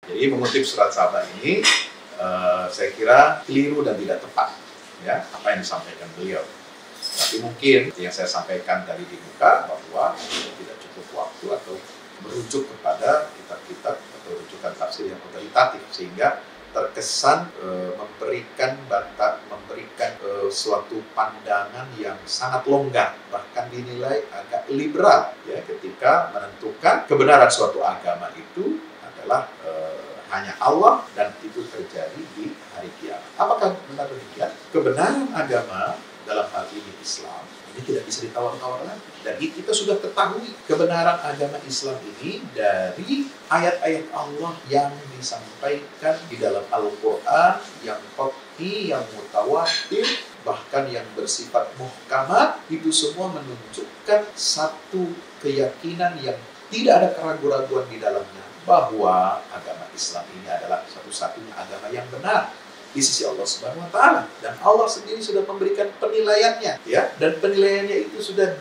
Jadi mengutip surat Saba ini, saya kira keliru dan tidak tepat, ya, apa yang disampaikan beliau. Tapi mungkin yang saya sampaikan tadi di muka bahwa tidak cukup waktu atau merujuk kepada kitab-kitab atau rujukan tafsir yang otoritatif, sehingga terkesan memberikan suatu pandangan yang sangat longgar, bahkan dinilai agak liberal, ya, ketika menentukan kebenaran suatu agama itu adalah hanya Allah dan itu terjadi di hari kiamat. Apakah benar demikian? Kebenaran agama dalam hal ini Islam ini tidak bisa ditawar-tawar lagi. Dan kita sudah ketahui kebenaran agama Islam ini dari ayat-ayat Allah yang disampaikan di dalam Al-Quran, yang qat'i, yang mutawatir, bahkan yang bersifat muhkamat. Itu semua menunjukkan satu keyakinan yang tidak ada keraguan-raguan di dalamnya, bahwa agama Islam ini adalah satu-satunya agama yang benar di sisi Allah Subhanahu wa taala, dan Allah sendiri sudah memberikan penilaiannya, ya, dan penilaiannya itu sudah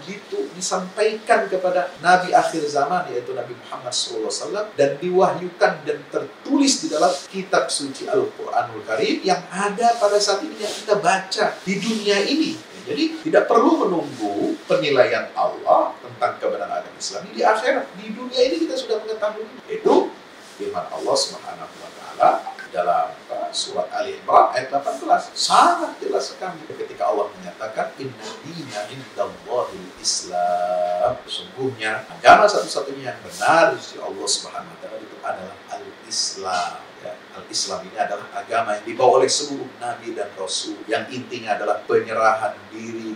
disampaikan kepada Nabi akhir zaman, yaitu Nabi Muhammad SAW, dan diwahyukan dan tertulis di dalam kitab suci Al-Quranul Karim yang ada pada saat ini yang kita baca di dunia ini. Jadi tidak perlu menunggu penilaian Allah tentang kebenaran agama Islam ini di akhirat. Di dunia ini kita sudah mengetahui. Itu firman Allah Subhanahu wa taala dalam surat Ali Imran ayat 18. Sangat jelas sekali ketika Allah menyatakan inna dina indallahil Islam. Sesungguhnya agama satu-satunya yang benar di sisi Allah Subhanahu wa taala itu adalah Al-Islam. Al-Islam ini adalah agama yang dibawa oleh seluruh Nabi dan Rasul, yang intinya adalah penyerahan diri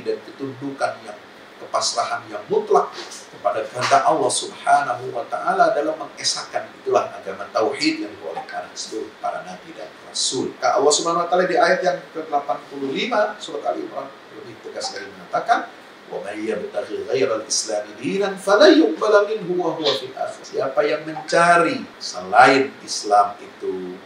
dan ketundukan yang kepasrahan yang mutlak kepada kehendak Allah Subhanahu wa taala dalam mengesahkan. Itulah agama tauhid yang dibawa oleh seluruh para nabi dan rasul. Allah Subhanahu wa taala di ayat yang ke-85 surat Ali Imran lebih tegas lagi mengatakan, wa may yabtaghi ghairal islami dinan falan yuqbala minhu wa huwa fil akhirah. Siapa yang mencari selain Islam itu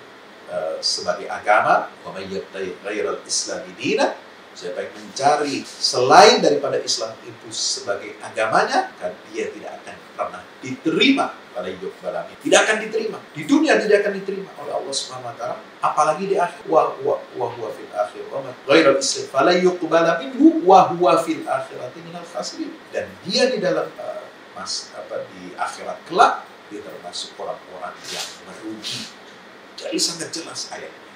sebagai agama, wa may yabtaghi ghairal islami dinan, siapa yang mencari selain daripada Islam itu sebagai agamanya, kan dia tidak akan pernah diterima. Tidak akan diterima. Di dunia tidak akan diterima oleh Allah Subhanahu wa taala, apalagi di akhir. Wa huwa fil akhir wa ghairal islam fala yuqbala minhu wa huwa fil akhirati minal khasirin. Dan dia di dalam di akhirat kelak dia termasuk orang-orang yang merugi. Jadi sangat jelas ayatnya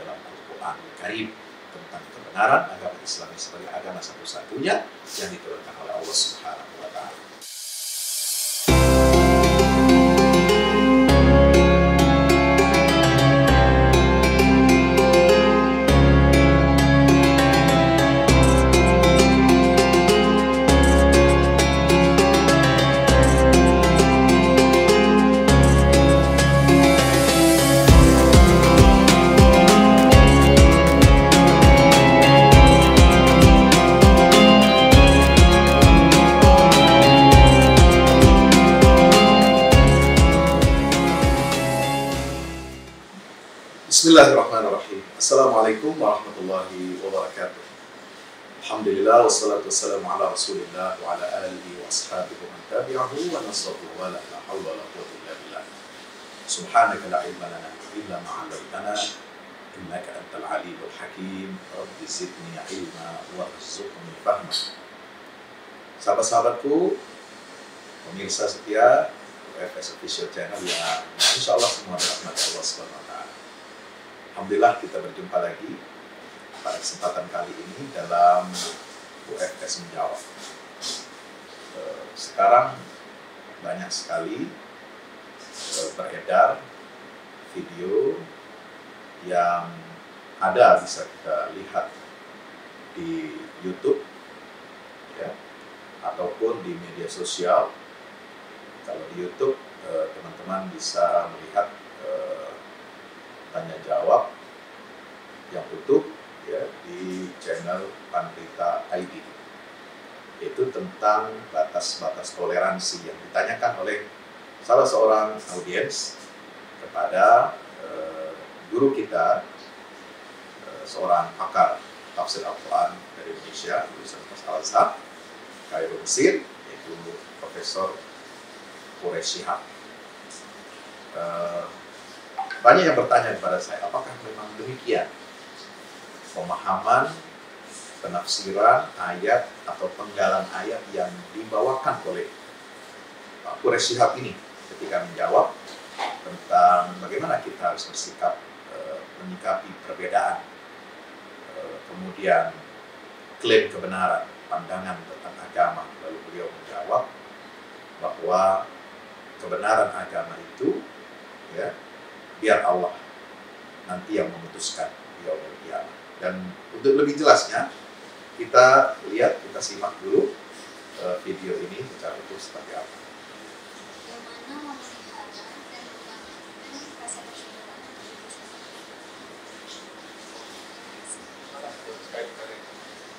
dalam Al-Quran Karim tentang kebenaran agama Islam sebagai agama satu-satunya yang diturunkan oleh Allah Subhanahu wa taala. Bismillahirrahmanirrahim. Assalamualaikum warahmatullahi wabarakatuh. Alhamdulillah wassalatu wassalamu ala Rasulillah wa ala alihi wa ashabihi wa man tabi'ahu wa nasrahu wa la hawla wa la quwwata illa billah. Subhanaka la ilma lana illa ma 'allamtana innaka antal alimul hakim. Rabbi zidni ilma warzuqni fahma. Sahabat-sahabatku, pemirsa setia UFS Official Channel yang insyaallah semua dirahmati Allah Subhanahu wa taala. Alhamdulillah kita berjumpa lagi pada kesempatan kali ini dalam UFS Menjawab. Sekarang banyak sekali beredar video yang ada bisa kita lihat di YouTube, ya, ataupun di media sosial. Kalau di YouTube teman-teman bisa melihat tanya jawab yang utuh, ya, di channel Pandita ID. Itu tentang batas-batas toleransi yang ditanyakan oleh salah seorang audiens kepada guru kita, seorang pakar tafsir Al-Quran dari Indonesia, Universitas Al-Azhar, Kairo Mesir, yaitu Profesor Quraish Shihab. banyak yang bertanya kepada saya, apakah memang demikian pemahaman, penafsiran ayat atau penggalan ayat yang dibawakan oleh Pak Quraish Shihab ini ketika menjawab tentang bagaimana kita harus bersikap menyikapi perbedaan, kemudian klaim kebenaran, pandangan tentang agama. Lalu beliau menjawab bahwa kebenaran agama itu, ya, biar Allah nanti yang memutuskan di yaumul qiyamah. Dan untuk lebih jelasnya, kita lihat, kita simak dulu video ini secara utuh seperti apa.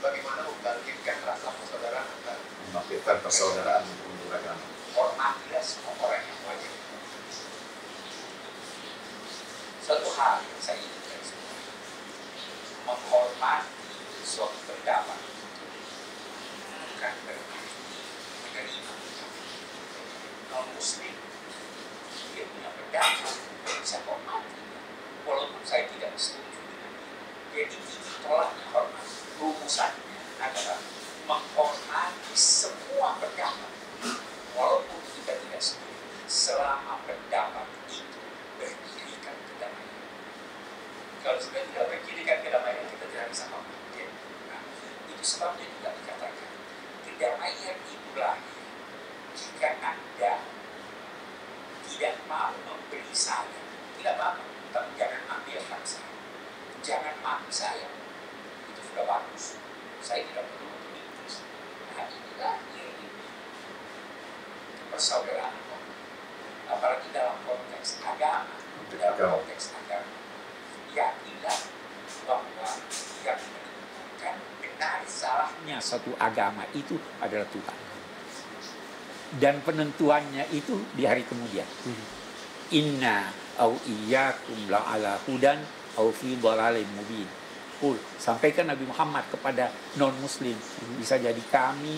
Bagaimana membangkitkan rasa persaudaraan antar Membangkitkan persaudaraan untuk agama. hormatilah semua orang yang wajib. Suatu hal yang saya inginkan semua, menghormati suatu pendapat, bukan berarti menerima. Non-Muslim dia punya pendapat, saya hormati, walaupun saya tidak setuju dengan dia. Jadi tolak hormat. Rumusannya adalah menghormati semua pendapat, walaupun kita tidak setuju, selama pendapat itu berkirikan kedamaian. Kalau sudah tidak berkirikan kedamaian, kita tidak bisa mengikuti. Nah, itu sebabnya juga dikatakan kedamaian itu lahir jika Anda tidak mau memberi saya, tidak apa-apa, tapi jangan ambil hak saya, jangan mati saya. Sudah bagus, saya tidak perlu untuk itu. Nah, inilah ini persaudaraan, apalagi dalam konteks agama. Dalam konteks agama, yakinlah bahwa yang menentukan benar salahnya satu agama itu adalah Tuhan, dan penentuannya itu di hari kemudian. Inna au iyyakum la'ala hudan au fi dhalalin mubin. Sampaikan Nabi Muhammad kepada non-Muslim, bisa jadi kami,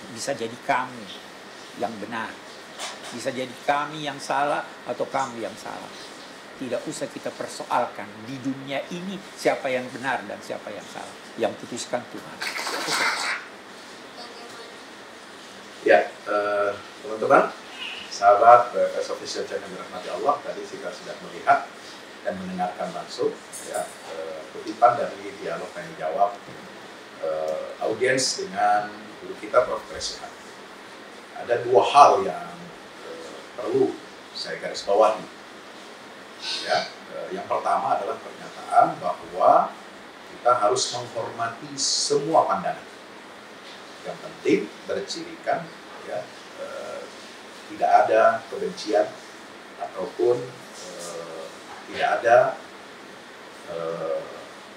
bisa jadi kamu yang benar, bisa jadi kami yang salah atau kamu yang salah. Tidak usah kita persoalkan di dunia ini siapa yang benar dan siapa yang salah, yang putuskan Tuhan. Ya, teman-teman, sahabat BFS Official Channel yang dirahmati Allah, tadi kita sudah melihat dan mendengarkan langsung, ya, kutipan dari dialog yang dijawab audiens dengan guru kita Prof. Quraish Shihab. Ada dua hal yang perlu saya garis bawahi. Ya, yang pertama adalah pernyataan bahwa kita harus menghormati semua pandangan. Yang penting bercirikan, ya, tidak ada kebencian ataupun tidak ada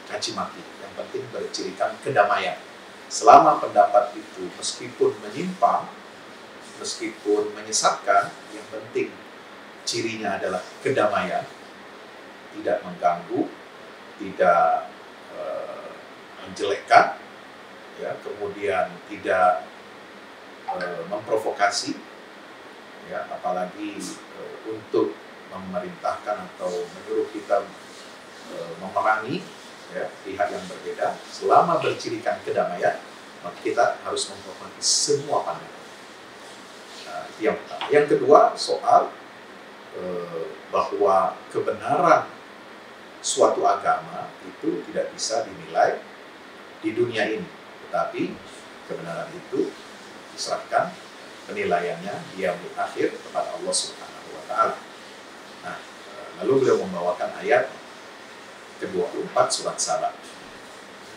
caci maki. Yang penting bercirikan kedamaian. Selama pendapat itu meskipun menyimpang, meskipun menyesatkan, yang penting cirinya adalah kedamaian, tidak mengganggu, tidak menjelekkan, ya, kemudian tidak memprovokasi, ya, apalagi untuk memerintahkan atau menyuruh kita memerangi, ya, pihak yang berbeda. Selama bercirikan kedamaian, maka kita harus menghormati semua pandangan. Nah, itu yang pertama. Yang kedua, soal bahwa kebenaran suatu agama itu tidak bisa dinilai di dunia ini, tetapi kebenaran itu diserahkan penilaiannya di yaumil akhir kepada Allah Subhanahu wa Ta'ala. Nah, lalu beliau membawakan ayat ke-24 surat Saba.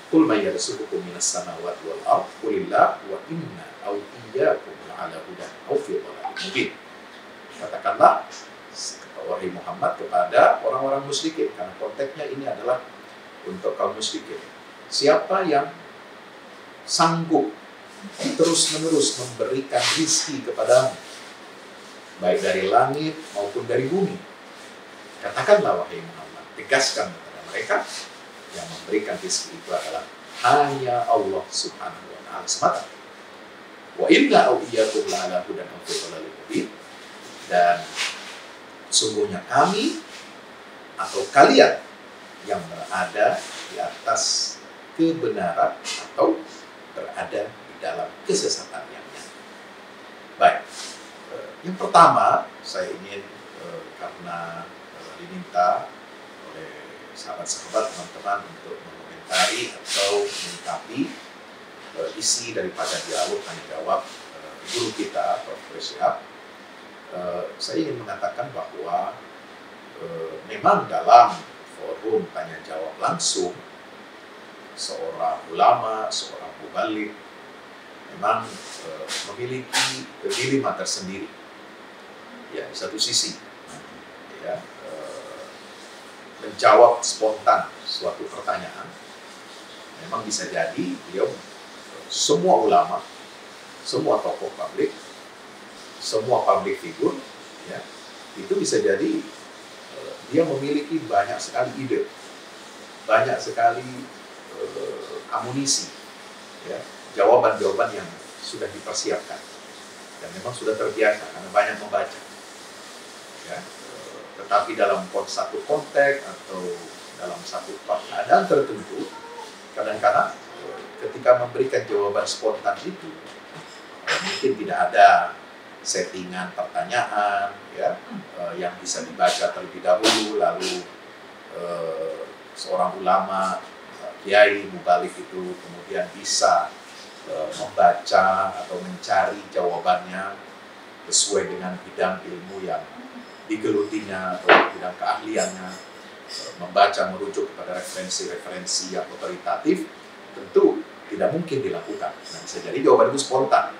Qul may yarzuqukum minas samawati wal ardh qulillah wa inna aw iyyakum la'ala hudan aw fi dhalalin mubin. Katakanlah, wahai Muhammad, kepada orang-orang musyrikin, karena konteksnya ini adalah untuk kaum musyrikin. Siapa yang sanggup terus-menerus memberikan rizki kepadamu, baik dari langit maupun dari bumi? Katakanlah, wahai Muhammad, tegaskan kepada mereka, yang memberikan rizki itu adalah hanya Allah Subhanahu wa Ta'ala semata. Wa inna aw iyyakum la'ala hudan aw fi dhalalin mubin. Dan sungguhnya kami atau kalian yang berada di atas kebenaran atau berada di dalam kesesatan yang nyata. Baik, yang pertama saya ingin karena diminta oleh sahabat-sahabat, teman-teman untuk mengomentari atau menyikapi isi daripada dialog tanya jawab guru kita Prof. Syihab, saya ingin mengatakan bahwa memang dalam forum tanya jawab langsung seorang ulama, seorang mubalik memang memiliki dilema tersendiri. Ya, di satu sisi ya, menjawab spontan suatu pertanyaan memang bisa jadi beliau, semua ulama, semua tokoh publik, semua public figure ya, itu bisa jadi dia memiliki banyak sekali ide, banyak sekali amunisi ya, jawaban-jawaban yang sudah dipersiapkan dan memang sudah terbiasa karena banyak membaca ya. Tetapi dalam satu konteks atau dalam satu keadaan tertentu, kadang-kadang ketika memberikan jawaban spontan itu mungkin tidak ada settingan pertanyaan ya, yang bisa dibaca terlebih dahulu, lalu seorang ulama, kiai, mubalik itu kemudian bisa membaca atau mencari jawabannya sesuai dengan bidang ilmu yang digelutinya atau bidang keahliannya, membaca merujuk kepada referensi-referensi yang otoritatif, tentu tidak mungkin dilakukan. Nah, bisa jadi jawaban itu spontan,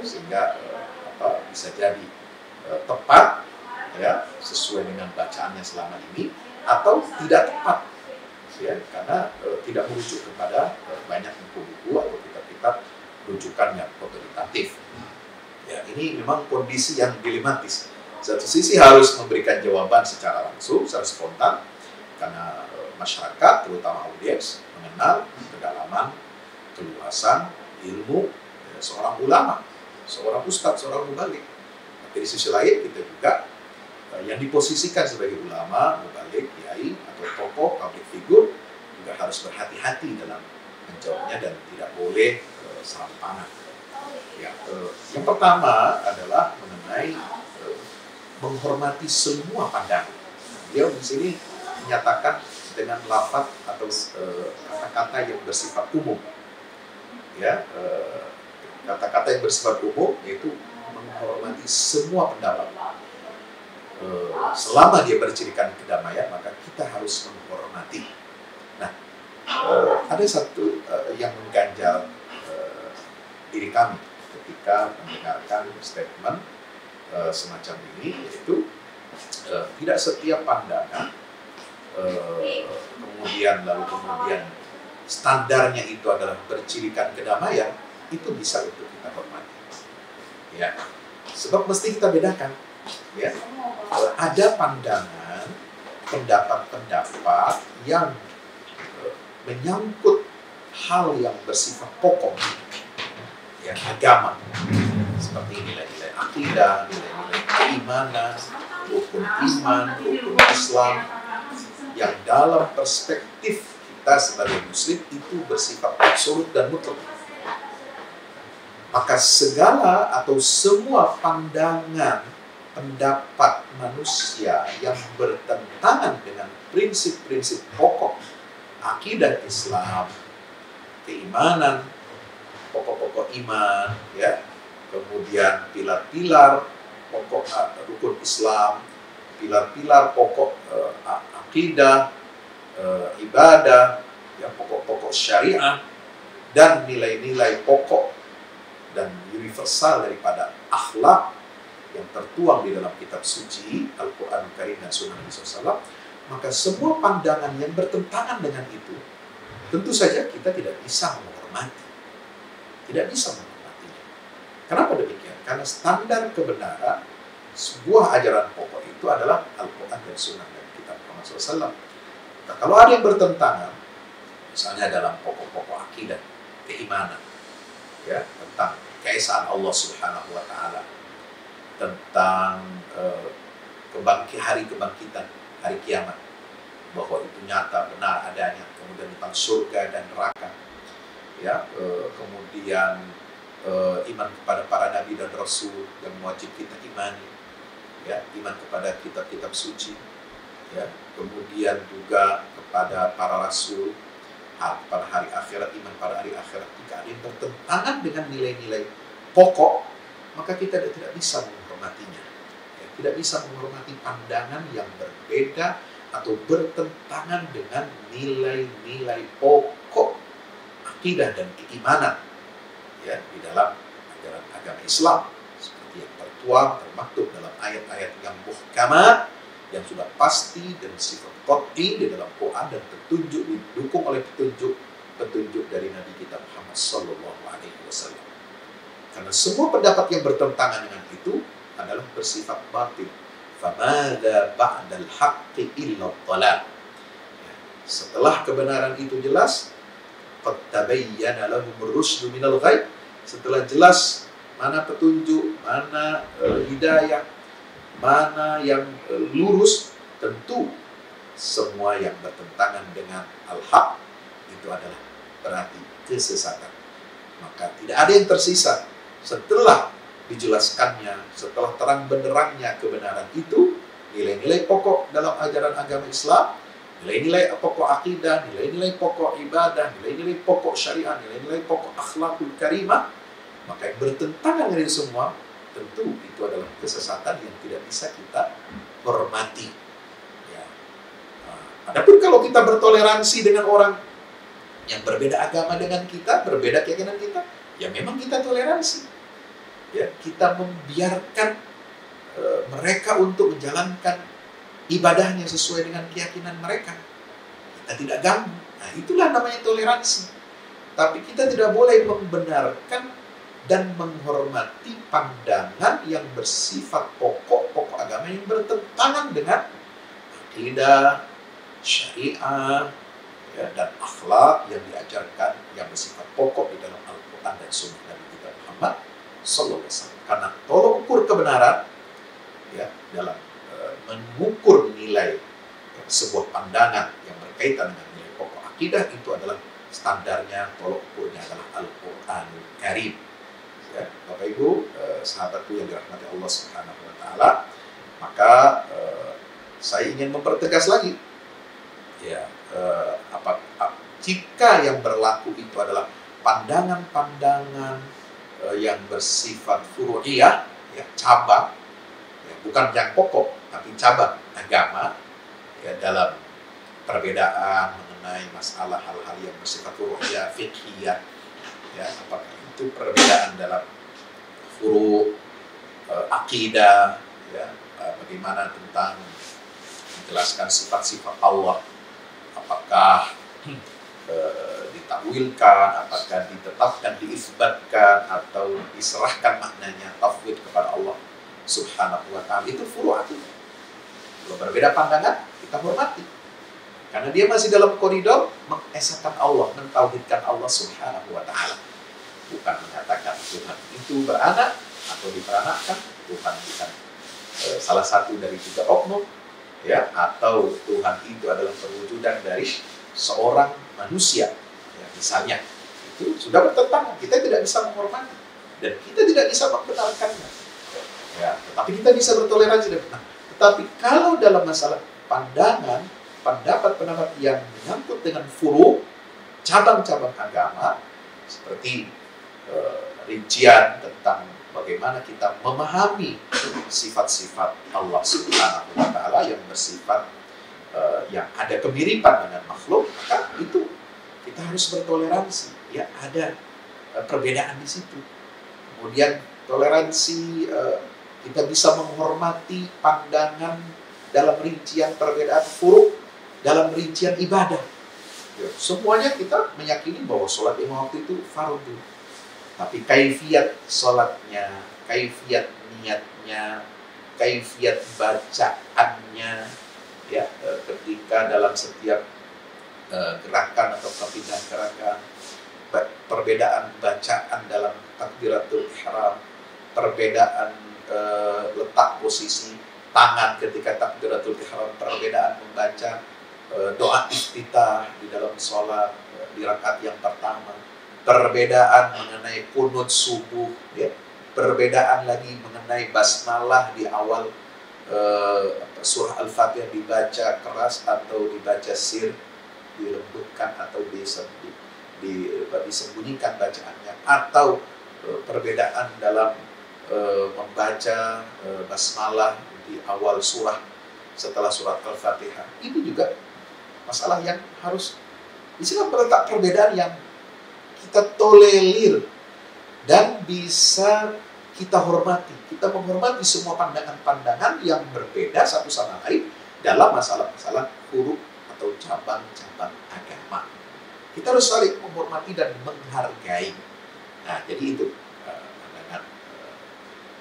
sehingga bisa jadi tepat ya, sesuai dengan bacaannya selama ini, atau tidak tepat ya, karena tidak merujuk kepada banyak buku-buku atau kitab-kitab rujukan yang otoritatif. Ya, ini memang kondisi yang dilematis. Satu sisi harus memberikan jawaban secara langsung, secara spontan, karena masyarakat, terutama audiens, mengenal kedalaman, keluasan ilmu seorang ulama, seorang ustadz, seorang mubalik. Tapi di sisi lain kita juga yang diposisikan sebagai ulama, mubalik, kiai, atau tokoh, public figure juga harus berhati-hati dalam menjawabnya dan tidak boleh serampangan. Ya, yang pertama adalah mengenai menghormati semua pandangan. Beliau di sini menyatakan dengan lafaz atau kata-kata yang bersifat umum. Ya, kata-kata yang bersifat umum yaitu menghormati semua pendapat. Selama dia bercirikan kedamaian, maka kita harus menghormati. Nah, ada satu yang mengganjal diri kami ketika mendengarkan statement semacam ini, yaitu tidak setiap pandangan kemudian standarnya itu adalah bercirikan kedamaian, itu bisa untuk kita hormati. Ya, sebab mesti kita bedakan. Ya, ada pandangan, pendapat-pendapat yang menyangkut hal yang bersifat pokok, ya, agama, seperti nilai-nilai akidah, nilai-nilai keimanan, rukun iman, rukun Islam, yang dalam perspektif kita sebagai muslim itu bersifat absolut dan mutlak. Maka segala atau semua pandangan, pendapat manusia yang bertentangan dengan prinsip-prinsip pokok akidah Islam, keimanan, pokok-pokok iman, ya, kemudian pilar-pilar pokok rukun Islam, pilar-pilar pokok akidah, ibadah, ya, pokok-pokok syariah, dan nilai-nilai pokok dan universal daripada akhlak yang tertuang di dalam kitab suci Al-Quran Karim dan Sunnah Nabi SAW, maka semua pandangan yang bertentangan dengan itu tentu saja kita tidak bisa menghormati, tidak bisa menghormatinya. Kenapa demikian? Karena standar kebenaran sebuah ajaran pokok itu adalah Al-Quran dan Sunnah dan kitab Muhammad SAW. Nah, kalau ada yang bertentangan, misalnya dalam pokok-pokok akidah, keimanan, ya, tentang keesaan Allah Subhanahu wa Ta'ala, tentang hari kebangkitan, hari kiamat, bahwa itu nyata, benar adanya, kemudian tentang surga dan neraka, ya, kemudian iman kepada para nabi dan rasul yang wajib kita imani, ya, iman kepada kitab-kitab suci, ya, kemudian juga kepada para rasul, pada hari akhirat, iman pada hari akhirat. Jika ada yang bertentangan dengan nilai-nilai pokok, maka kita tidak bisa menghormatinya, ya, tidak bisa menghormati pandangan yang berbeda atau bertentangan dengan nilai-nilai pokok akidah dan keimanan, ya, di dalam ajaran agama Islam, seperti yang tertuang termaktub dalam ayat-ayat yang muhkamat, yang sudah pasti dan sifat qat'i di dalam Quran, dan petunjuk didukung oleh petunjuk dari Nabi kita Muhammad sallallahu alaihi wasallam. Karena semua pendapat yang bertentangan dengan itu adalah bersifat batil. Famadza ba'dal haqqi illa dhalal. Setelah kebenaran itu jelas, qad tabayyana lahumur rusdu minal ghayy. Setelah jelas mana petunjuk, mana hidayah, mana yang lurus, tentu semua yang bertentangan dengan al-haq itu adalah berarti kesesatan. Maka tidak ada yang tersisa setelah dijelaskannya, setelah terang benderangnya kebenaran itu, nilai-nilai pokok dalam ajaran agama Islam, nilai-nilai pokok akidah, nilai-nilai pokok ibadah, nilai-nilai pokok syariah, nilai-nilai pokok akhlakul karimah, maka yang bertentangan dengan semua, tentu itu adalah kesesatan yang tidak bisa kita hormati. Ya. Adapun kalau kita bertoleransi dengan orang yang berbeda agama dengan kita, berbeda keyakinan kita, ya memang kita toleransi. Ya, kita membiarkan mereka untuk menjalankan ibadahnya sesuai dengan keyakinan mereka. Kita tidak ganggu. Nah, itulah namanya toleransi. Tapi kita tidak boleh membenarkan dan menghormati pandangan yang bersifat pokok agama yang bertentangan dengan akidah, syariah, ya, dan akhlak yang diajarkan yang bersifat pokok di dalam Al-Quran dan Sunnah Nabi kita Muhammad sallallahu alaihi wasallam. Karena tolok ukur kebenaran, ya, dalam mengukur nilai sebuah pandangan yang berkaitan dengan nilai pokok akidah, itu adalah standarnya, tolok ukurnya adalah Al-Quranul Karim. Ya, Bapak Ibu, sahabatku yang dirahmati Allah Subhanahu wa taala, maka saya ingin mempertegas lagi, ya, jika yang berlaku itu adalah pandangan-pandangan yang bersifat furu'iyah, ya, cabang, ya, bukan yang pokok tapi cabang agama, ya, dalam perbedaan mengenai masalah hal-hal yang bersifat furu'iyah, fiqhiyah, ya, apakah itu perbedaan dalam furu' akidah, ya, bagaimana tentang menjelaskan sifat-sifat Allah, apakah ditakwilkan, apakah ditetapkan, diisbatkan, atau diserahkan maknanya tafwid kepada Allah Subhanahu wa ta'ala, itu furu' akidah. Kalau berbeda pandangan, kita hormati, karena dia masih dalam koridor mengesahkan Allah, mentauhidkan Allah Subhanahu wa ta'ala. Bukan mengatakan Tuhan itu beranak atau diperanakkan, Tuhan bukan salah satu dari tiga oknum, ya, atau Tuhan itu adalah perwujudan dari seorang manusia, ya, misalnya, itu sudah bertentangan. Kita tidak bisa menghormati dan kita tidak bisa membenarkannya, ya, tetapi kita bisa bertoleransi. Nah, tetapi kalau dalam masalah pandangan, pendapat-pendapat yang menyangkut dengan furu', cabang-cabang agama, seperti rincian tentang bagaimana kita memahami sifat-sifat Allah Subhanahu wa ta'ala yang bersifat yang ada kemiripan dengan makhluk, maka itu kita harus bertoleransi, ya, ada perbedaan di situ. Kemudian toleransi, kita bisa menghormati pandangan dalam rincian perbedaan furu', dalam rincian ibadah. Ya, semuanya kita meyakini bahwa sholat lima waktu itu fardu. Tapi kaifiyat sholatnya, kaifiyat niatnya, kaifiyat bacaannya, ya, ketika dalam setiap gerakan atau kepindahan gerakan, perbedaan bacaan dalam takbiratul ihram, perbedaan letak posisi tangan ketika takbiratul ihram, perbedaan membaca doa iftitah di dalam sholat di rakaat yang pertama, perbedaan mengenai kunut subuh, ya. Perbedaan lagi mengenai basmalah di awal surah Al-Fatihah dibaca keras atau dibaca sir, dilembutkan atau disembunyikan bacaannya, atau perbedaan dalam membaca basmalah di awal surah setelah surat Al-Fatihah. Itu juga masalah yang harus di sini terletak perbedaan yang kita tolerir dan bisa kita hormati. Kita menghormati semua pandangan-pandangan yang berbeda satu sama lain dalam masalah-masalah huruf atau cabang-cabang agama. Kita harus saling menghormati dan menghargai. Nah, jadi itu pandangan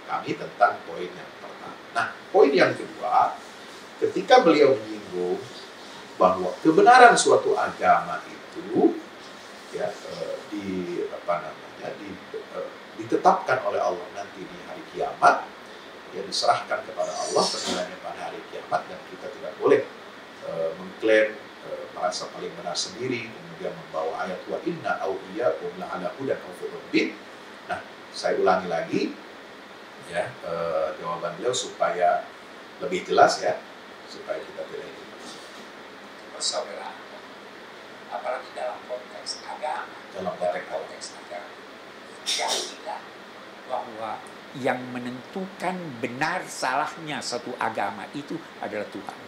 kami tentang poin yang pertama. Nah, poin yang kedua, ketika beliau menyinggung bahwa kebenaran suatu agama itu ya ditetapkan oleh Allah nanti di hari kiamat, ya diserahkan kepada Allah penilaiannya pada hari kiamat, dan kita tidak boleh mengklaim merasa paling benar sendiri kemudian membawa ayat wa inna awliyakum la'ala hudan aw fi rabbih. Nah, saya ulangi lagi ya jawaban beliau supaya lebih jelas ya, supaya kita tidak ini. Saudara, apalagi dalam konteks agama, Dalam konteks agama, yakinlah bahwa yang menentukan benar salahnya satu agama itu adalah Tuhan.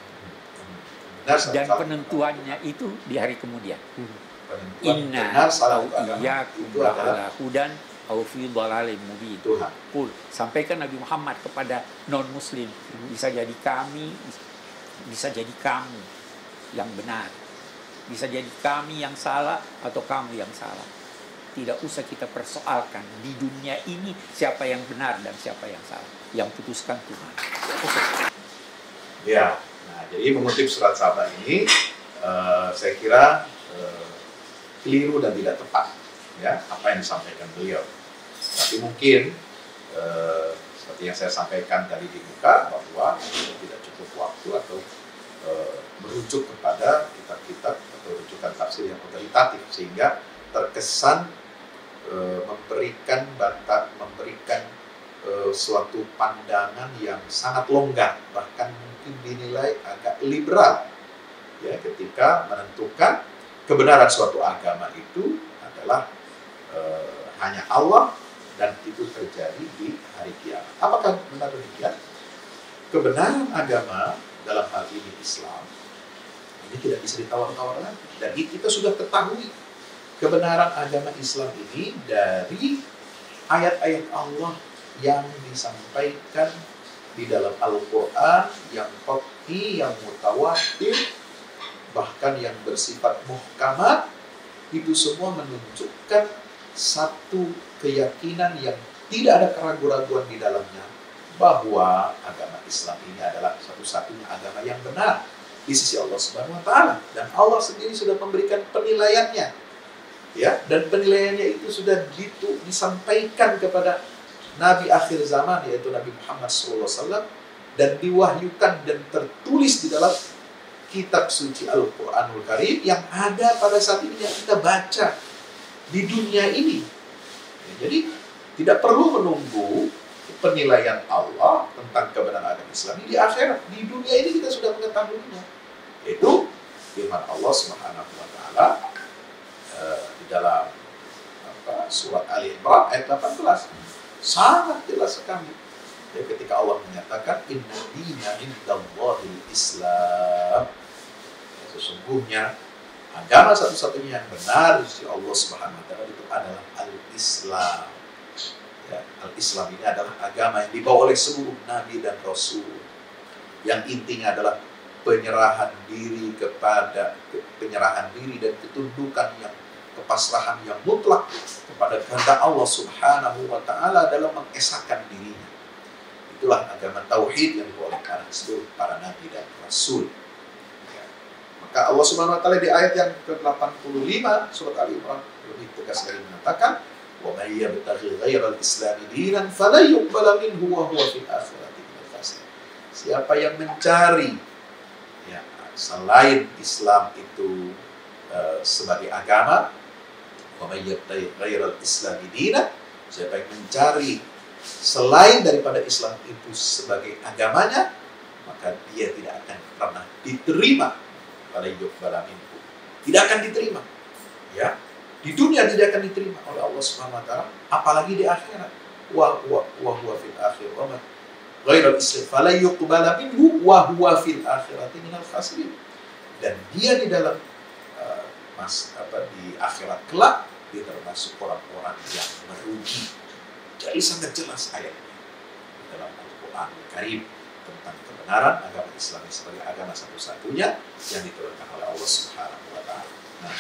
Dan penentuannya itu di hari kemudian. Inna au iyyakum la'ala hudan au fi dhalalin mubin. Qul, sampaikan Nabi Muhammad kepada non muslim, bisa jadi kami, bisa jadi kamu yang benar, bisa jadi kami yang salah atau kamu yang salah. Tidak usah kita persoalkan di dunia ini siapa yang benar dan siapa yang salah. Yang putuskan Tuhan. Ya, nah jadi mengutip surat Saba ini, saya kira keliru dan tidak tepat ya apa yang disampaikan beliau. Tapi mungkin seperti yang saya sampaikan tadi di muka, bahwa tidak cukup waktu atau merujuk kepada kitab-kitab atau rujukan tafsir yang otoritatif, sehingga terkesan memberikan suatu pandangan yang sangat longgar, bahkan mungkin dinilai agak liberal ya, ketika menentukan kebenaran suatu agama itu adalah hanya Allah dan itu terjadi di hari kiamat. Apakah benar demikian? Kebenaran agama dalam hal ini Islam ini tidak bisa ditawar-tawar lagi, dan kita sudah ketahui kebenaran agama Islam ini dari ayat-ayat Allah yang disampaikan di dalam Al-Quran, yang qat'i, yang mutawatir, bahkan yang bersifat muhkamat. Itu semua menunjukkan satu keyakinan yang tidak ada keraguan-raguan di dalamnya, bahwa agama Islam ini adalah satu-satunya agama yang benar di sisi Allah Subhanahu wa Ta'ala, dan Allah sendiri sudah memberikan penilaiannya, ya, dan penilaiannya itu sudah disampaikan kepada Nabi akhir zaman, yaitu Nabi Muhammad SAW, dan diwahyukan dan tertulis di dalam kitab suci Al-Quranul Karim yang ada pada saat ini yang kita baca di dunia ini. Ya, jadi tidak perlu menunggu penilaian Allah tentang kebenaran agama Islam ini di akhirat. Di dunia ini kita sudah mengetahuinya. Itu firman Allah Subhanahu wa Ta'ala di dalam surat Ali Imran ayat 18. Sangat jelas sekali ya, ketika Allah menyatakan inna dina indallahil Islam, ya, sesungguhnya agama satu-satunya yang benar di sisi Allah Subhanahu wa Ta'ala itu adalah Al-Islam. Ya, Al-Islam ini adalah agama yang dibawa oleh seluruh nabi dan rasul, yang intinya adalah penyerahan diri dan ketundukan yang kepasrahan yang mutlak kepada kehendak Allah Subhanahu wa Ta'ala dalam mengesahkan dirinya. Itulah agama tauhid yang dibawa oleh seluruh para nabi dan rasul. Ya. Maka Allah Subhanahu wa Ta'ala di ayat yang ke-85 surat Ali Imran lebih tegas lagi mengatakan, "Wa may yabtaghi ghairal islami dinan falan yuqbala minhu wa huwa fil akhirati minal khasirin." siapa yang mencari ya, selain Islam itu sebagai agama, wa may yabtaghi ghairal islami dinan, siapa yang mencari selain daripada Islam itu sebagai agamanya, maka dia tidak akan pernah diterima pada yuqbala minhu. Tidak akan diterima. Ya. Di dunia tidak akan diterima oleh Allah Subhanahu wa taala, apalagi di akhirat. Wa huwa fil akhirati wa ghairal islam fala yuqbala minhu wa huwa fil akhirati minal khasirin. Dan dia di dalam di akhirat kelak dia termasuk orang-orang yang merugi. Jadi sangat jelas ayatnya dalam Al-Quran Al-Karim tentang kebenaran agama Islam sebagai agama satu-satunya yang diturunkan oleh Allah Subhanahu wa taala. Nah,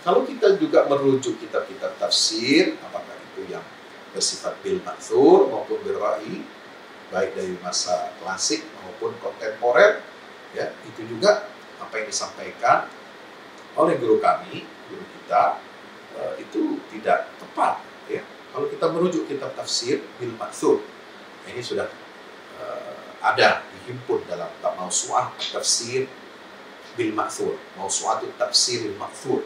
kalau kita juga merujuk kitab-kitab tafsir, apakah itu yang bersifat bil ma'thur maupun bil ra'i, baik dari masa klasik maupun kontemporer, ya, itu juga apa yang disampaikan oleh guru kami, guru kita, itu tidak tepat, ya. Kalau kita merujuk kitab tafsir bil ma'thur, ini sudah ada dihimpun dalam mausu'ah tafsir bil ma'thur, mausu'atut tafsir bil ma'thur,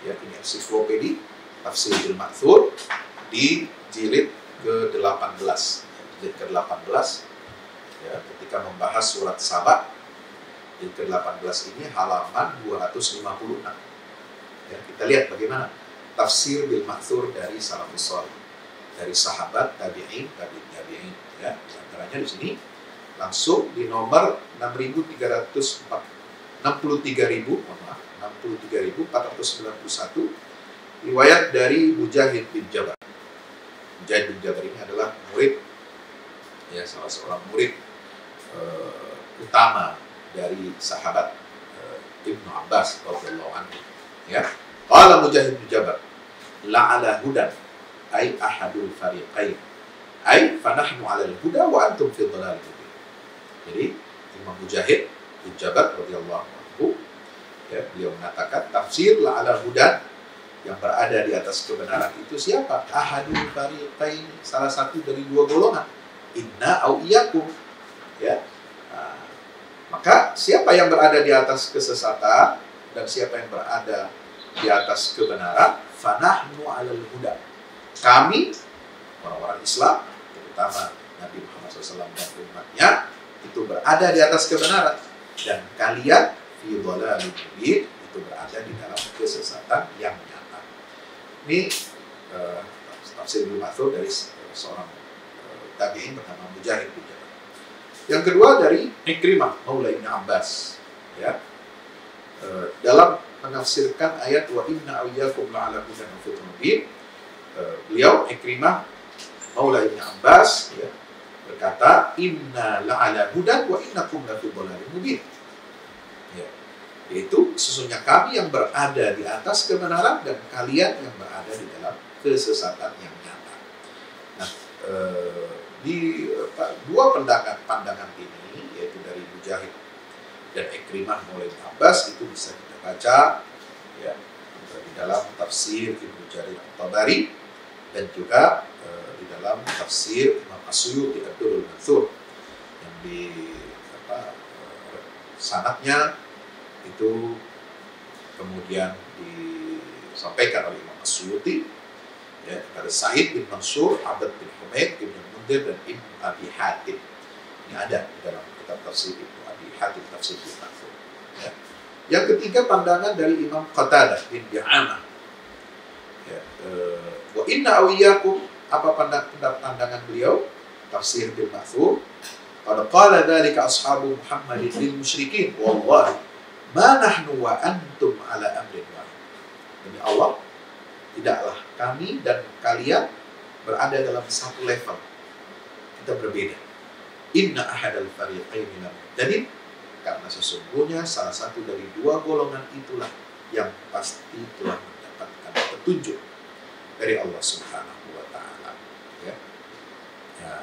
ya, ini ensiklopedi tafsir bil ma'thur di jilid ke-18, jilid ke-18, ya, ketika membahas surat Saba, jilid ke-18 ini halaman 256. Ya, kita lihat bagaimana tafsir bil ma'thur dari salafus shalih, dari sahabat, tabi'in, ya. Antaranya di sini langsung di nomor 63.491 riwayat dari Mujahid bin Jabr. Mujahid bin Jabr ini adalah murid, ya, salah seorang murid utama dari sahabat Ibnu Abbas radhiyallahu anhu, ya. Qala Mujahid bin Jabr la'ala hudan ay ahadul fariqain ay fanahnu 'alal huda wa antum fi dhalal mubin. Jadi Imam Mujahid bin Jabr radhiyallahu anhu, ya, beliau mengatakan tafsir la'ala hudan, yang berada di atas kebenaran itu siapa? Ahadul fariqain, salah satu dari dua golongan, inna au iyyakum, ya. Nah, maka siapa yang berada di atas kesesatan dan siapa yang berada di atas kebenaran, fanahnu 'alal huda, kami orang-orang Islam, terutama Nabi Muhammad SAW dan umatnya, itu berada di atas kebenaran, dan kalian fi dhalalin mubin, itu berada di dalam kesesatan yang nyata. Ini tafsir bil ma'thur dari seorang tabi'in bernama Mujahid bin Jabr. Yang kedua dari Ikrimah Maula Ibn Abbas, ya, dalam menafsirkan ayat wa inna awliyakum la'ala hudan wa fitnah mubin, beliau Ikrimah Maula Ibn Abbas, ya, berkata inna la'ala hudan wa innakum la fi dhalalin mubin, ya, yaitu sesungguhnya kami yang berada di atas kebenaran dan kalian yang berada di dalam kesesatan yang nyata. Nah, di dua pandangan ini, yaitu dari Mujahid dan Ikrimah Maula Ibn Abbas, itu bisa kita baca, ya, di dalam tafsir Ibnu Jarir At-Tabari dan juga di dalam tafsir Imam As-Suyuti Ad-Durrul Mansur, yang di sanadnya itu kemudian disampaikan oleh Imam As-Suyuti, ya, kepada Sa'id bin Mansur, Abad bin Humaid, Ibn Mundir, dan Ibn Abi Hatim. Ini ada di dalam kitab tafsir Ibn Abi Hatim, tafsir bin Mansur, ya. Yang ketiga pandangan dari Imam Qatadah bin Di'amah, ya, wa inna awiyakum, apa pandangan beliau tafsir bil ma'thur, qala dzalika ashabu Muhammadin lil musyrikin wallahi ma nahnu wa antum ala amrin wahid. Demi Allah, tidaklah kami dan kalian berada dalam satu level, kita berbeda. Inna ahadal fariqaini lam yahtadin, karena sesungguhnya salah satu dari dua golongan itulah yang pasti telah mendapatkan petunjuk dari Allah Subhanahu wa taala, ya. Ya,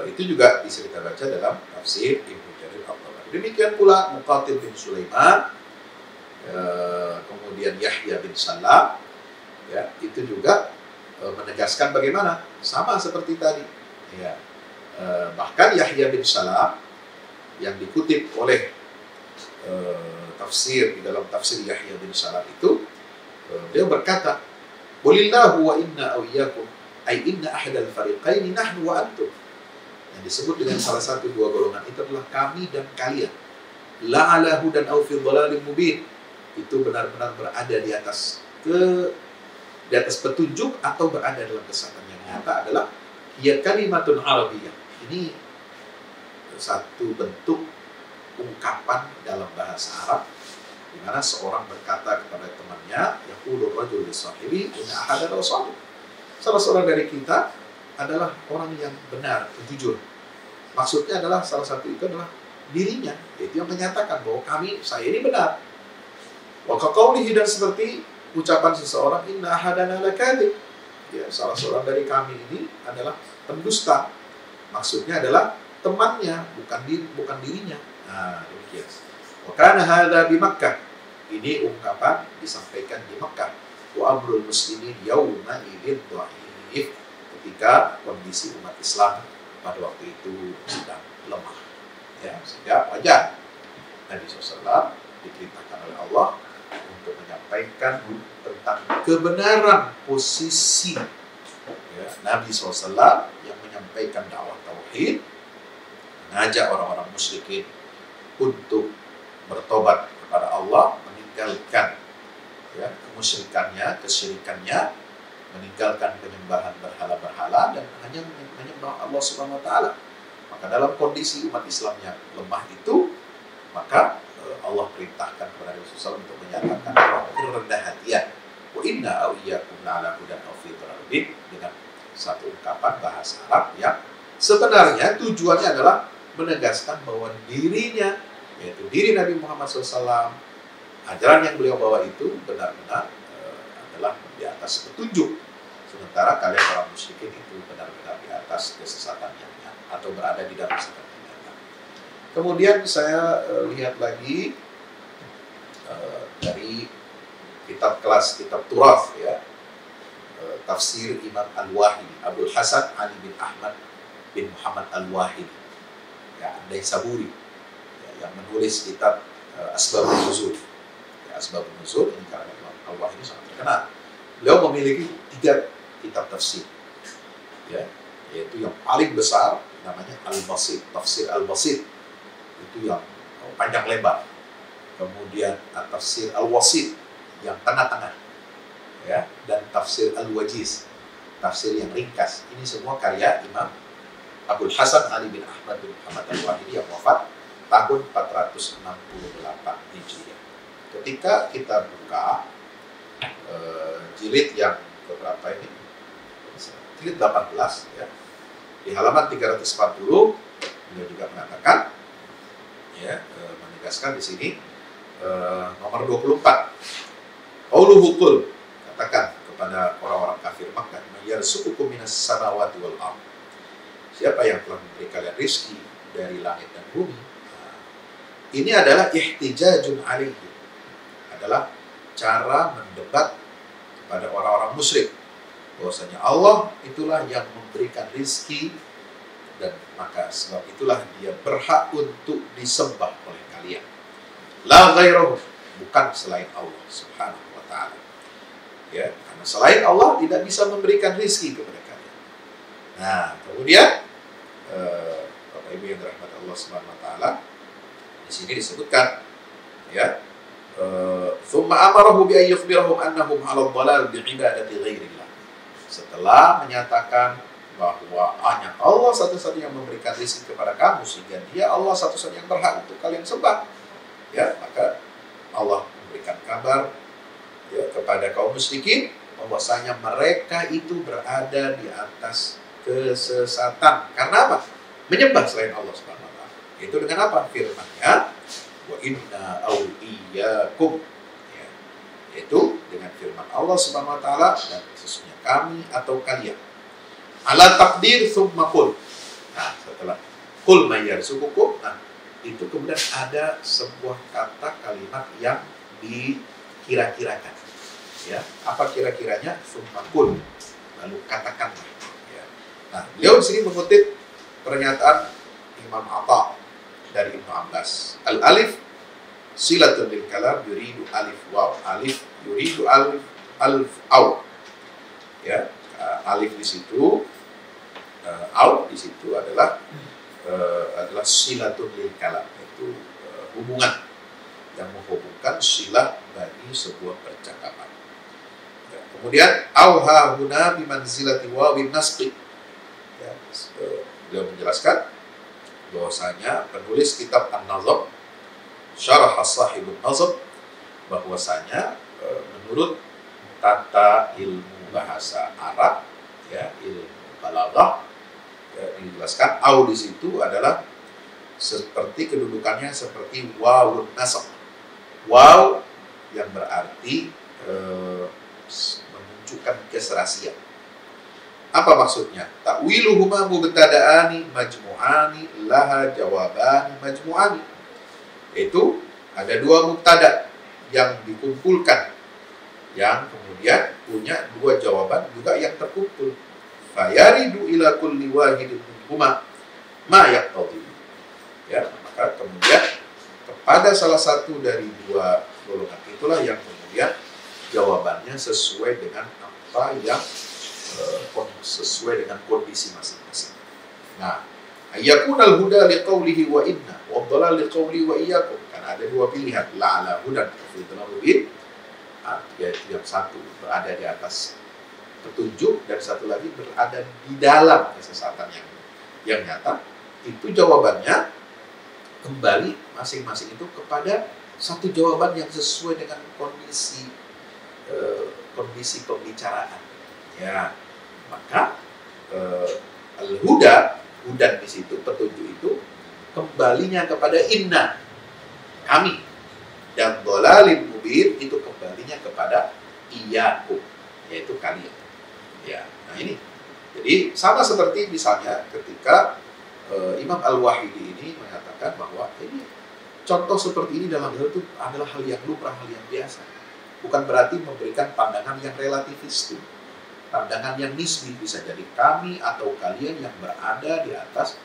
itu juga bisa kita baca dalam tafsir Ibnu Jarir At-Tabari. Demikian pula Muqatil bin Sulaiman, kemudian Yahya bin Salam, ya, itu juga menegaskan bagaimana, sama seperti tadi, ya, Bahkan Yahya bin Salam yang dikutip oleh tafsir, di dalam tafsir Yahya bin Salam itu, dia berkata, "Qulillahu wa inna aw iyyakum, ay inna ahadal fariqaini nahnu wa antum." Yang disebut dengan salah satu dua golongan itu adalah kami dan kalian. La ala hudan aw fi dhalalin mubin. Itu benar-benar berada di atas petunjuk atau berada dalam kesesatan yang nyata adalah ya kalimatun arabiyyah. Ini satu bentuk ungkapan dalam bahasa Arab di mana seorang berkata kepada temannya, yaqulu rajul li sahibi inna ahadan shadiq. Salah seorang dari kita adalah orang yang benar, jujur. Maksudnya adalah salah satu itu adalah dirinya, yaitu yang menyatakan bahwa saya ini benar. Wa kaqaulihi, dan seperti ucapan seseorang, inna ahadana lakadzib. Ya, salah seorang dari kami ini adalah pendusta. Maksudnya adalah temannya, bukan dirinya. Nah, demikian. Wa kana hadza bi Makkah. Ini ungkapan disampaikan di Makkah. Wa amrul muslimin yauma idzin dhaif. Ketika kondisi umat Islam pada waktu itu sedang lemah. Ya, sehingga wajar Nabi SAW diperintahkan oleh Allah untuk menyampaikan tentang kebenaran posisi Nabi SAW yang menyampaikan dakwah tauhid, mengajak orang-orang musyrikin untuk bertobat kepada Allah, meninggalkan kemusyrikannya, kesyirikannya, meninggalkan penyembahan berhala-berhala dan hanya menyembah Allah Subhanahu wa taala. Maka dalam kondisi umat Islam yang lemah itu, maka Allah perintahkan kepada Rasulullah untuk menyatakan kerendah hatian. Wa inna aw iyyakum la'ala hudan aw fi dhalalin, dengan satu ungkapan bahasa Arab yang sebenarnya tujuannya adalah menegaskan bahwa dirinya, yaitu diri Nabi Muhammad SAW, ajaran yang beliau bawa itu benar-benar adalah di atas petunjuk, sementara kalian orang musyrikin itu benar-benar di atas kesesatan yang nyata atau berada di dalam kesesatan yang nyata. Kemudian saya lihat lagi dari kitab Turath, ya, tafsir Imam Al-Wahidi, Abdul Hasan Ali bin Ahmad bin Muhammad Al-Wahidi, ya, An-Naisaburi, ya, yang menulis kitab Asbabun Nuzul. Ya, Asbabun Nuzul ini karena Imam Al-Wahidi sangat terkenal. Beliau memiliki 3 kitab tafsir, ya, yaitu yang paling besar namanya Al-Basit, tafsir Al-Basit, itu yang panjang lebar. Kemudian tafsir Al-Wasit yang tengah-tengah, ya, dan tafsir Al-Wajiz, tafsir yang ringkas. Ini semua karya Imam Abdul Hasan Ali bin Ahmad bin Muhammad Al-Wahidi yang wafat tahun 468 Hijriah. Ketika kita buka jilid yang beberapa ini, jilid 18, ya, di halaman 340, beliau juga mengatakan, ya, menegaskan di sini nomor 24, qauluhu qul, katakan kepada orang-orang kafir Makkah, yarzuqukum minas samawati wal ardh, siapa yang telah memberi kalian rizki dari langit dan bumi. Nah, ini adalah ihtijajun alaihi, adalah cara mendebat kepada orang-orang musyrik bahwasanya Allah itulah yang memberikan rizki, dan maka sebab itulah dia berhak untuk disembah oleh kalian. La ghairahu, bukan selain Allah Subhanahu wa taala. Ya, karena selain Allah tidak bisa memberikan rizki kepada kalian. Nah, kemudian Bapak Ibu yang dirahmati Allah Subhanahu wa taala, di sini disebutkan, ya, thumma amarahu bi an yukhbirahum annahum 'ala dhalal bi ibadati ghairillah. Setelah menyatakan bahwa hanya Allah satu-satunya yang memberikan rezeki kepada kamu, sehingga dia Allah satu-satunya yang berhak untuk kalian sembah, ya, maka Allah memberikan kabar, ya, kepada kaum musyrikin bahwasanya mereka itu berada di atas kesesatan. Karena apa? Menyembah selain Allah Subhanahu wa taala. Itu dengan apa? Firman-Nya, wa inna aw iyyakum, ya, yaitu dengan firman Allah Subhanahu wa taala, dan sesungguhnya kami atau kalian. Ala takdir thumma qul. Nah, setelah qul may yarzuqukum, nah, itu kemudian ada sebuah kata kalimat yang dikira-kirakan. Ya, apa kira-kiranya? Thumma qul. Lalu katakanlah. Ya. Nah, beliau di sini mengutip pernyataan Imam Atha dari Ibnu Abbas. Al-alif silatun lil kalam yuridu alif waw. Alif yuridu alif aw. Ya, alif di situ, aw di situ adalah silatun lil kalam, itu hubungan yang menghubungkan silah bagi sebuah percakapan. Ya, kemudian auha huna bimanzilati wawin nasqi. Ya, beliau menjelaskan bahwasanya penulis kitab An-Nazm Syarah Sahibun Nazm bahwasanya menurut tata ilmu bahasa Arab, ya, ilmu balaghah, ya, dijelaskan au di situ adalah seperti kedudukannya seperti wawun nasab. Waw yang berarti menunjukkan keserasian. Apa maksudnya? Ta'wiluhuma mubtada'ani majmu'ani laha jawabani majmu'ani. Itu ada dua mubtada yang dikumpulkan, yang kemudian punya dua jawaban juga yang terkumpul. Fayaridu ila kulli wahidin minhuma ma yaqtadi. Ya, maka kemudian kepada salah satu dari dua golongan itulah yang kemudian jawabannya sesuai dengan apa yang sesuai dengan kondisi masing-masing. Nah, ayakunal huda liqaulihi wa inna wa dhalal liqauli wa iyyakum. Kan ada dua pilihan, la ala hudan fi dhalalin mubin. Yaitu yang satu berada di atas petunjuk dan satu lagi berada di dalam kesesatan yang nyata. Itu jawabannya kembali masing-masing itu kepada satu jawaban yang sesuai dengan kondisi pembicaraan. Ya, maka al-huda, hudan di situ, petunjuk itu kembalinya kepada inna, kami, dan dhalalin mubin itu kembalinya kepada iyyakum, yaitu kalian. Ya, nah ini. Jadi sama seperti misalnya ketika Imam Al-Wahidi ini mengatakan bahwa ini contoh seperti ini dalam hal itu adalah hal yang lumrah, hal yang biasa. Bukan berarti memberikan pandangan yang relativis, pandangan yang nisbi, bisa jadi kami atau kalian yang berada di atas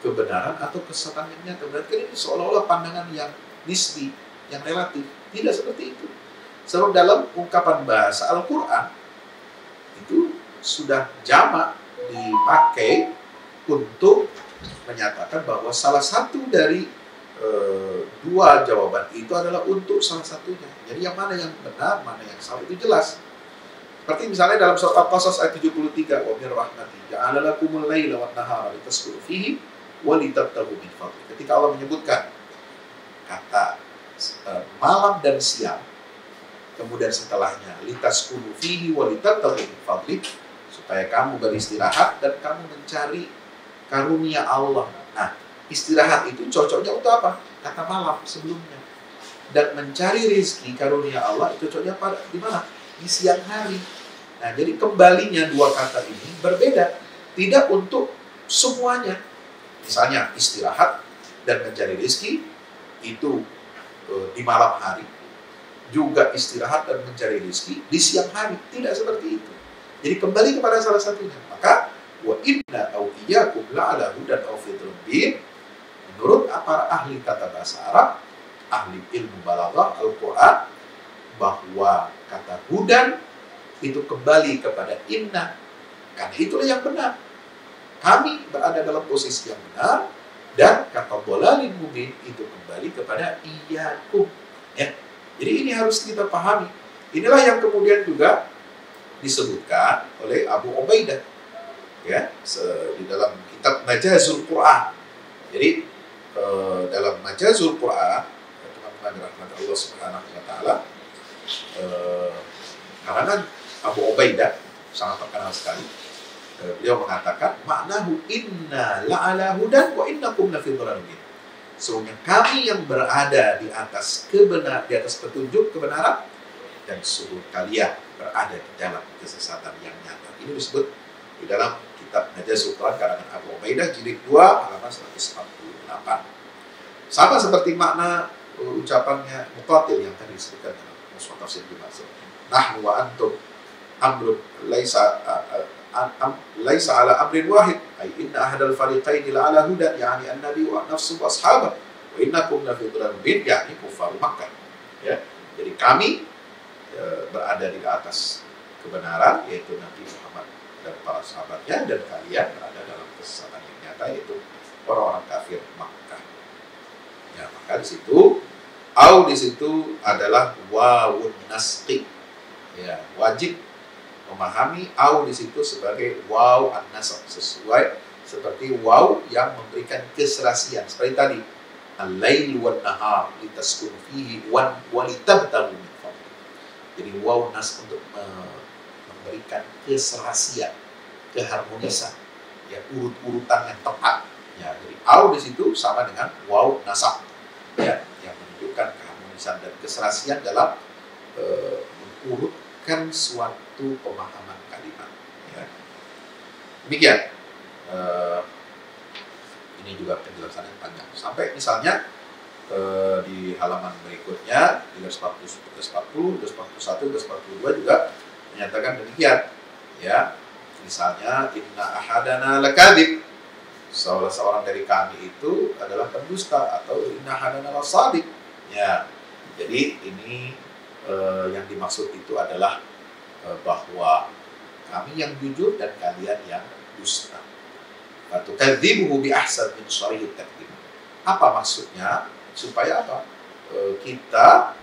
kebenaran atau kesesatan yang nyata. Berarti ini seolah-olah pandangan yang nisbi, yang relatif. Tidak seperti itu. Sebab dalam ungkapan bahasa Al-Quran itu sudah jamak dipakai untuk menyatakan bahwa salah satu dari dua jawaban itu adalah untuk salah satunya. Jadi yang mana yang benar, mana yang salah itu jelas. Seperti misalnya dalam surat Al-Qasas ayat 73, wa min rahmati ja'ala lakumul laila wan nahara litaskunu fihi wa litabtaghu min fadli. Ketika Allah menyebutkan kata malam dan siang, kemudian setelahnya litaskunu fihi wa litabtaghu min fadli, supaya kamu beristirahat dan kamu mencari karunia Allah. Nah, istirahat itu cocoknya untuk apa? Kata malam sebelumnya. Dan mencari rezeki karunia Allah itu cocoknya pada di mana? Di siang hari. Nah, jadi kembalinya dua kata ini berbeda. Tidak untuk semuanya. Misalnya istirahat dan mencari rezeki itu di malam hari. Juga istirahat dan mencari rezeki di siang hari. Tidak seperti itu. Jadi kembali kepada salah satunya. Maka wa inna au iyyakum la'ala hudan aw fidrun bin, menurut para ahli kata bahasa Arab, ahli ilmu balaghah Al-Quran, bahwa kata hudan itu kembali kepada inna, karena itulah yang benar. Kami berada dalam posisi yang benar, dan kata dhalalin mubin itu kembali kepada iyyakum. Ya. Jadi ini harus kita pahami. Inilah yang kemudian juga disebutkan oleh Abu Ubaidah, ya, di dalam kitab Majazul Quran. Jadi dalam Majazul Quran, teman-teman dirahmati Allah Subhanahu wa taala, karangan Abu Ubaidah sangat terkenal sekali. Beliau mengatakan maknahu inna la'ala hudan wa innakum lafi dhalalin mubin. Sesungguhnya kami yang berada di atas di atas petunjuk kebenaran, dan seluruh kalian berada di dalam kesesatan yang nyata. Ini disebut di dalam kitab Majazul Quran karangan Abu Ubaidah jilid 2 halaman 148. Sama seperti makna ucapannya Muqatil yang tadi disebutkan dalam Musnad Tafsir Ibnu Mas'ud. Nahnu wa antum amrun laisa laisa ala amrin wahid ay inna ahadal fariqaini la ala hudan yani an-nabi wa nafsu wa ashabah wa innakum la fi dhalalin mubin yani kufar Makkah. Ya. Jadi kami berada di atas kebenaran yaitu Nabi Muhammad dan para sahabatnya, dan kalian berada dalam kesesatan yang nyata yaitu orang-orang kafir Makkah. Ya, maka di situ di situ adalah wawun nasqi. Ya, wajib memahami di situ sebagai waw an-nasab, sesuai seperti waw yang memberikan keserasian seperti tadi al-lail wan nahar litaskun fihi wa litabtaghu min fadli. Jadi waw nas untuk memberikan keserasian, keharmonisan, ya, urut-urutan yang tepat. Ya, jadi di situ sama dengan waw nasab, ya, yang menunjukkan keharmonisan dan keserasian dalam mengurutkan suatu pemahaman kalimat. Ya. Demikian. Ini juga penjelasannya panjang. Sampai misalnya di halaman berikutnya 340, 341, 342 juga menyatakan demikian. Ya, misalnya inna ahadana lakadzib, salah seorang dari kami itu adalah pendusta, atau inna ahadana lasadiq. Ya, jadi ini yang dimaksud itu adalah bahwa kami yang jujur dan kalian yang dusta. Fatukadzibuhu bi ahsan min syarihit takdzib. Apa maksudnya? Supaya apa? Kita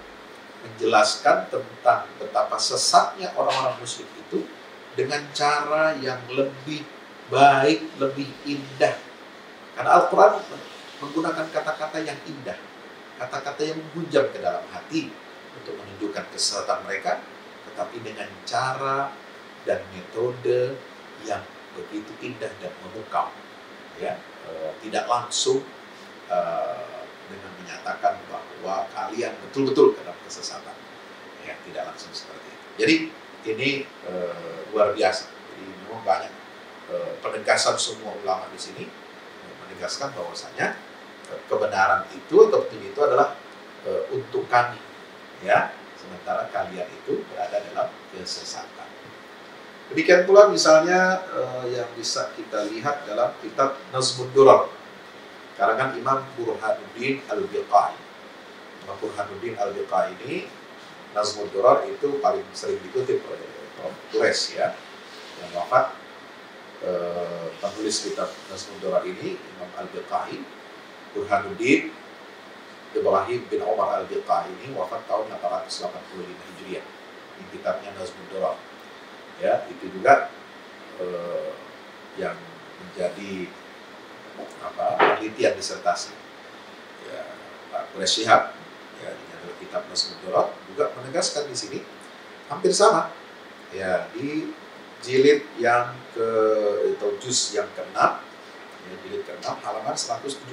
menjelaskan tentang betapa sesatnya orang-orang musyrik itu dengan cara yang lebih baik, lebih indah. Karena Al-Quran menggunakan kata-kata yang indah, kata-kata yang menghujam ke dalam hati untuk menunjukkan kesesatan mereka, tetapi dengan cara dan metode yang begitu indah dan memukau. Ya, tidak langsung dengan menyatakan bahwa kalian betul-betul dalam kesesatan. Ya, tidak langsung seperti itu. Jadi ini luar biasa. Jadi memang banyak penegasan semua ulama di sini menegaskan bahwasanya kebenaran itu atau petunjuk itu adalah untuk kami, ya, sementara kalian itu berada dalam kesesatan. Demikian pula misalnya yang bisa kita lihat dalam kitab Nazmud Durar karangan Imam Burhanuddin Al-Biqai. Imam Burhanuddin Al-Biqai ini, Nazmud Durar itu paling sering dikutip oleh Quraisy, ya, yang wafat. Penulis kitab Nazmud Durar ini Imam Al-Biqai, Burhanuddin Ibrahim bin Umar Al-Biqai ini wafat tahun 885 Hijriah. Di kitabnya Nazmud Durar. Ya, itu juga yang menjadi penelitian disertasi. Ya, Pak Quraish Shihab, ya, di dalam kitab Nazmud Durar juga menegaskan di sini hampir sama. Ya, di jilid yang atau juz yang ke-6, ya, jilid ke-6 halaman 177.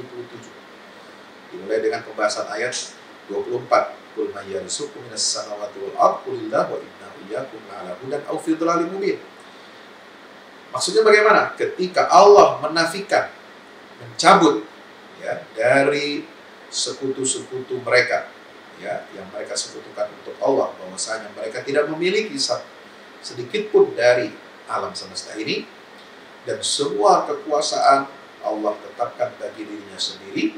Dimulai dengan pembahasan ayat 24. Qul may yarzuqu minas samawati wal ardi qulillah wa inna iyyakum la'ala hudan aw fi dhalalin mubin. Maksudnya bagaimana? Ketika Allah menafikan, mencabut, ya, dari sekutu-sekutu mereka, ya, yang mereka sekutukan untuk Allah, bahwasanya mereka tidak memiliki sedikit pun dari alam semesta ini, dan semua kekuasaan Allah tetapkan bagi dirinya sendiri,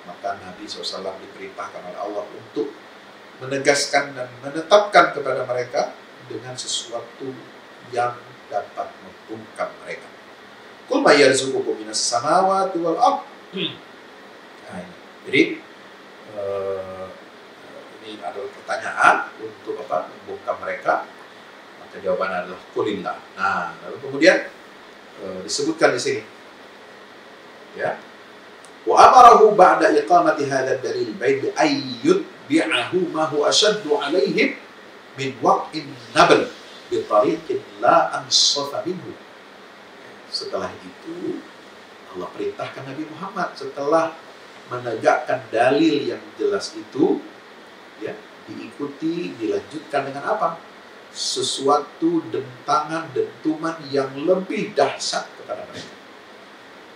maka Nabi SAW diperintahkan oleh Allah untuk menegaskan dan menetapkan kepada mereka dengan sesuatu yang dapat membungkam mereka. Qul may yarzuqukum minas samawati wal ardh. Nah, ini. Jadi ini adalah pertanyaan untuk membungkam mereka. Maka jawabannya adalah qulillah. Nah, lalu kemudian disebutkan di sini, ya, wa amarahu ba'da iqamati hadzal dalil bain ayyud bi'ahu ma huwa ashaddu 'alaihim min waq'in nabl bi tariqin la ansafa minhu. Setelah itu Allah perintahkan Nabi Muhammad setelah menegakkan dalil yang jelas itu, ya, diikuti, dilanjutkan dengan apa? Sesuatu dentangan, dentuman yang lebih dahsyat kepada mereka.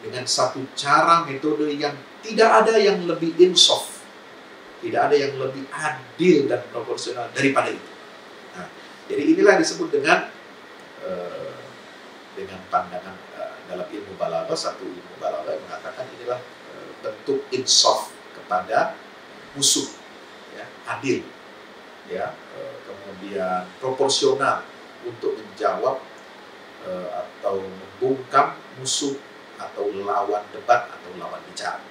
Dengan satu cara, metode yang tidak ada yang lebih insaf, tidak ada yang lebih adil dan proporsional daripada itu. Nah, jadi inilah disebut dengan dengan pandangan dalam ilmu balaghah, satu ilmu balaghah yang mengatakan inilah bentuk insaf kepada musuh, ya, adil, ya, kemudian proporsional untuk menjawab atau membungkam musuh atau lawan debat atau lawan bicara.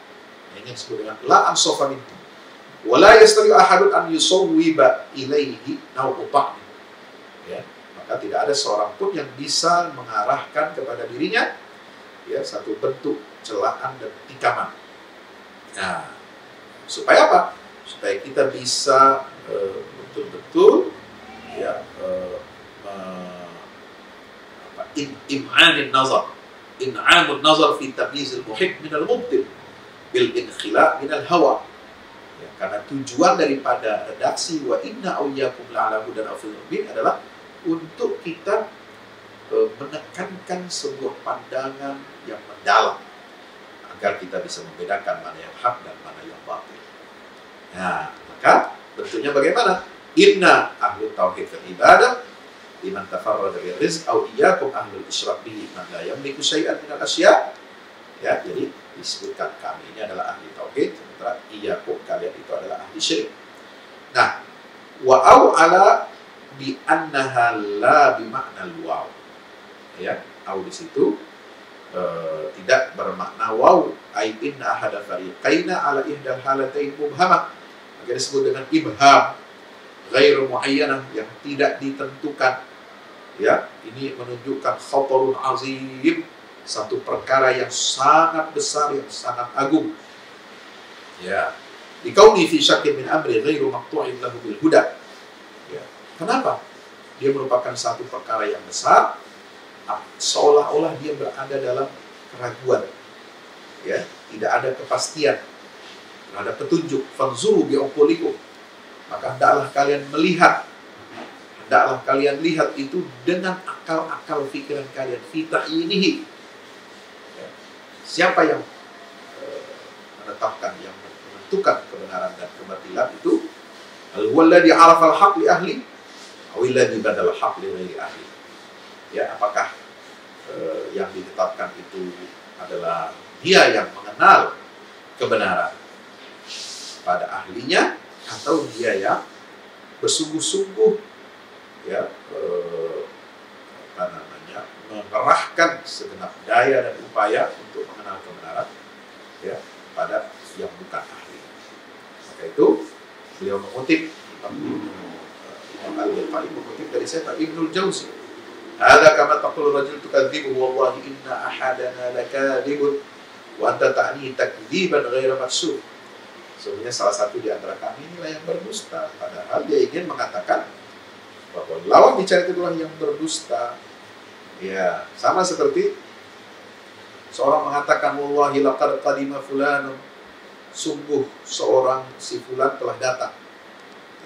Ini disebut dengan la ansafa minhu wa la yastati ahadun an yusawwiba ilaihi naw'uta. Ya, maka tidak ada seorang pun yang bisa mengarahkan kepada dirinya, ya, satu bentuk celaan dan tikaman. Nah, supaya apa? Supaya kita bisa betul-betul, ya, im'anun nazar fi tamyiz al-muhib min al-mubtil bil inkhila min al-hawa. Ya, karena tujuan daripada redaksi wa inna awliyakum la'ala hudan aw fil mubin adalah untuk kita menekankan sebuah pandangan yang mendalam agar kita bisa membedakan mana yang hak dan mana yang batil. Nah, maka bentuknya bagaimana? Inna ahlu tauhid fil ibadah liman tafarrada bil rizq aw iyyakum ahlul isyraq bihi man la yamliku syai'an min al-asya'. Ya, jadi disebutkan kami ini adalah ahli tauhid, sementara iyyakum kalian itu adalah ahli syirik. Nah, wa au ala bi annaha la bi makna al-waw. Ya, au di situ tidak bermakna waw, ai inna ahada fariqaina ala ihdal halatain mubhamah. Maka disebut dengan ibham ghairu muayyanah, yang tidak ditentukan. Ya, ini menunjukkan khatarun azim, satu perkara yang sangat besar, yang sangat agung. Ya, dikauni fi syakkin min amri ghairu maqtu'in lahu bil huda. Ya, kenapa? Dia merupakan satu perkara yang besar, seolah-olah dia berada dalam keraguan. Ya, tidak ada kepastian terhadap petunjuk. Fanzuru bi uqulikum, maka hendaklah kalian melihat, hendaklah kalian lihat itu dengan akal-akal pikiran kalian. Fi ta'yinihi, ya, siapa yang menetapkan, yang menentukan kebenaran dan kebatilan itu? Al-huwallazi 'arafa al-haq li ahli aw alladzi badala al-haq li ghairi ahli. Ya, apakah yang ditetapkan itu adalah dia yang mengenal kebenaran pada ahlinya, atau dia yang bersungguh-sungguh, ya, mengerahkan segenap daya dan upaya untuk mengenal kebenaran, ya, pada yang bukan ahli. Maka itu beliau mengutip Imam Al-Ghazali mengutip dari siapa? Ibnul Jauzi. Hadza kama taqulu rajul tukadzibu wallahi inna ahadana lakadzibun wa anta ta'ni takdziban ghaira maksud. Sebenarnya salah satu di antara kami inilah yang berdusta, padahal dia ingin mengatakan bahwa lawan bicara itu adalah yang berdusta. Ya, sama seperti seorang mengatakan wallahi laqad qadima fulanun, sungguh seorang si fulan telah datang.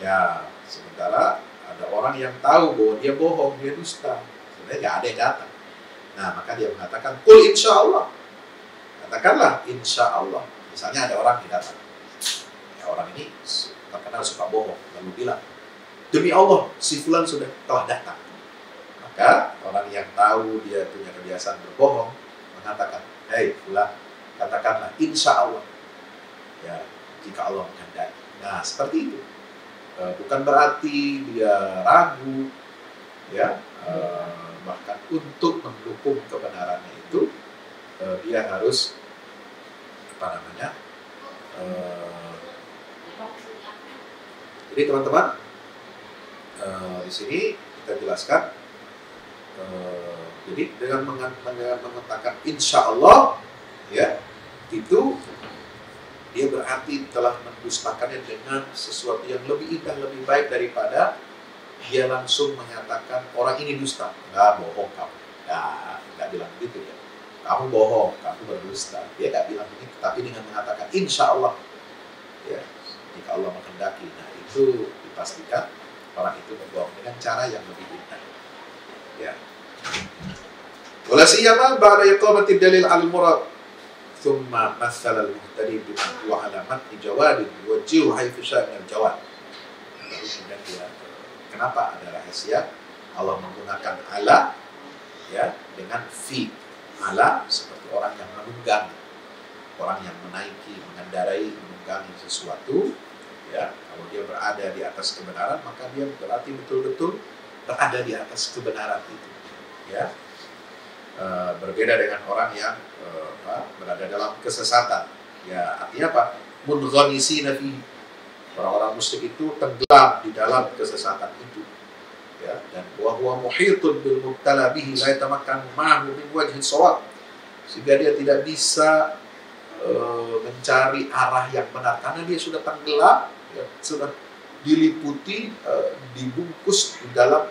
Ya, sementara ada orang yang tahu bahwa dia bohong, dia dusta. Sebenarnya nggak ada yang datang. Nah, maka dia mengatakan, qul insyaallah. Katakanlah insyaallah. Misalnya ada orang yang datang. Ya, orang ini terkenal suka bohong, lalu bilang, demi Allah, si fulan sudah telah datang. Maka orang yang tahu dia punya kebiasaan berbohong mengatakan, hei fulan, katakanlah insyaallah. Ya, jika Allah menghendaki. Nah, seperti itu. Bukan berarti dia ragu, ya, bahkan untuk mendukung kebenarannya itu dia harus jadi teman-teman, di sini kita jelaskan, jadi dengan mengatakan insya Allah, ya, itu dia berarti telah mendustakannya dengan sesuatu yang lebih indah, lebih baik daripada dia langsung mengatakan orang ini dusta. Enggak, bohong kamu. Enggak bilang begitu ya. Kamu bohong, kamu berdusta. Dia enggak bilang begitu, tapi dengan mengatakan insya Allah, ya, jika Allah menghendaki. Nah, itu dipastikan orang itu berbohong dengan cara yang lebih indah. Ya. Wala siyama ba'da iqamati dalil al-murad. Thumma matsala al-muhtadi biman huwa ala matni jawadin yuwajjihu haythu syaa min al-jawad. Lalu kemudian dia, kenapa ada rahasia Allah menggunakan ala ya, dengan fi, ala seperti orang yang menunggangi, orang yang menaiki, mengendarai, menunggangi sesuatu, ya. Kalau dia berada di atas kebenaran, maka dia berarti betul-betul berada di atas kebenaran itu, ya. Berbeda dengan orang yang berada dalam kesesatan, ya. Artinya apa? Munghamisina fi, orang-orang musyrik itu tenggelam di dalam kesesatan itu, ya. Dan wa huwa muhitun bil mubtala bihi la yatamakkanu ma'ahu min wajhin shawab, sehingga dia tidak bisa mencari arah yang benar karena dia sudah tenggelam, ya, sudah diliputi, dibungkus di dalam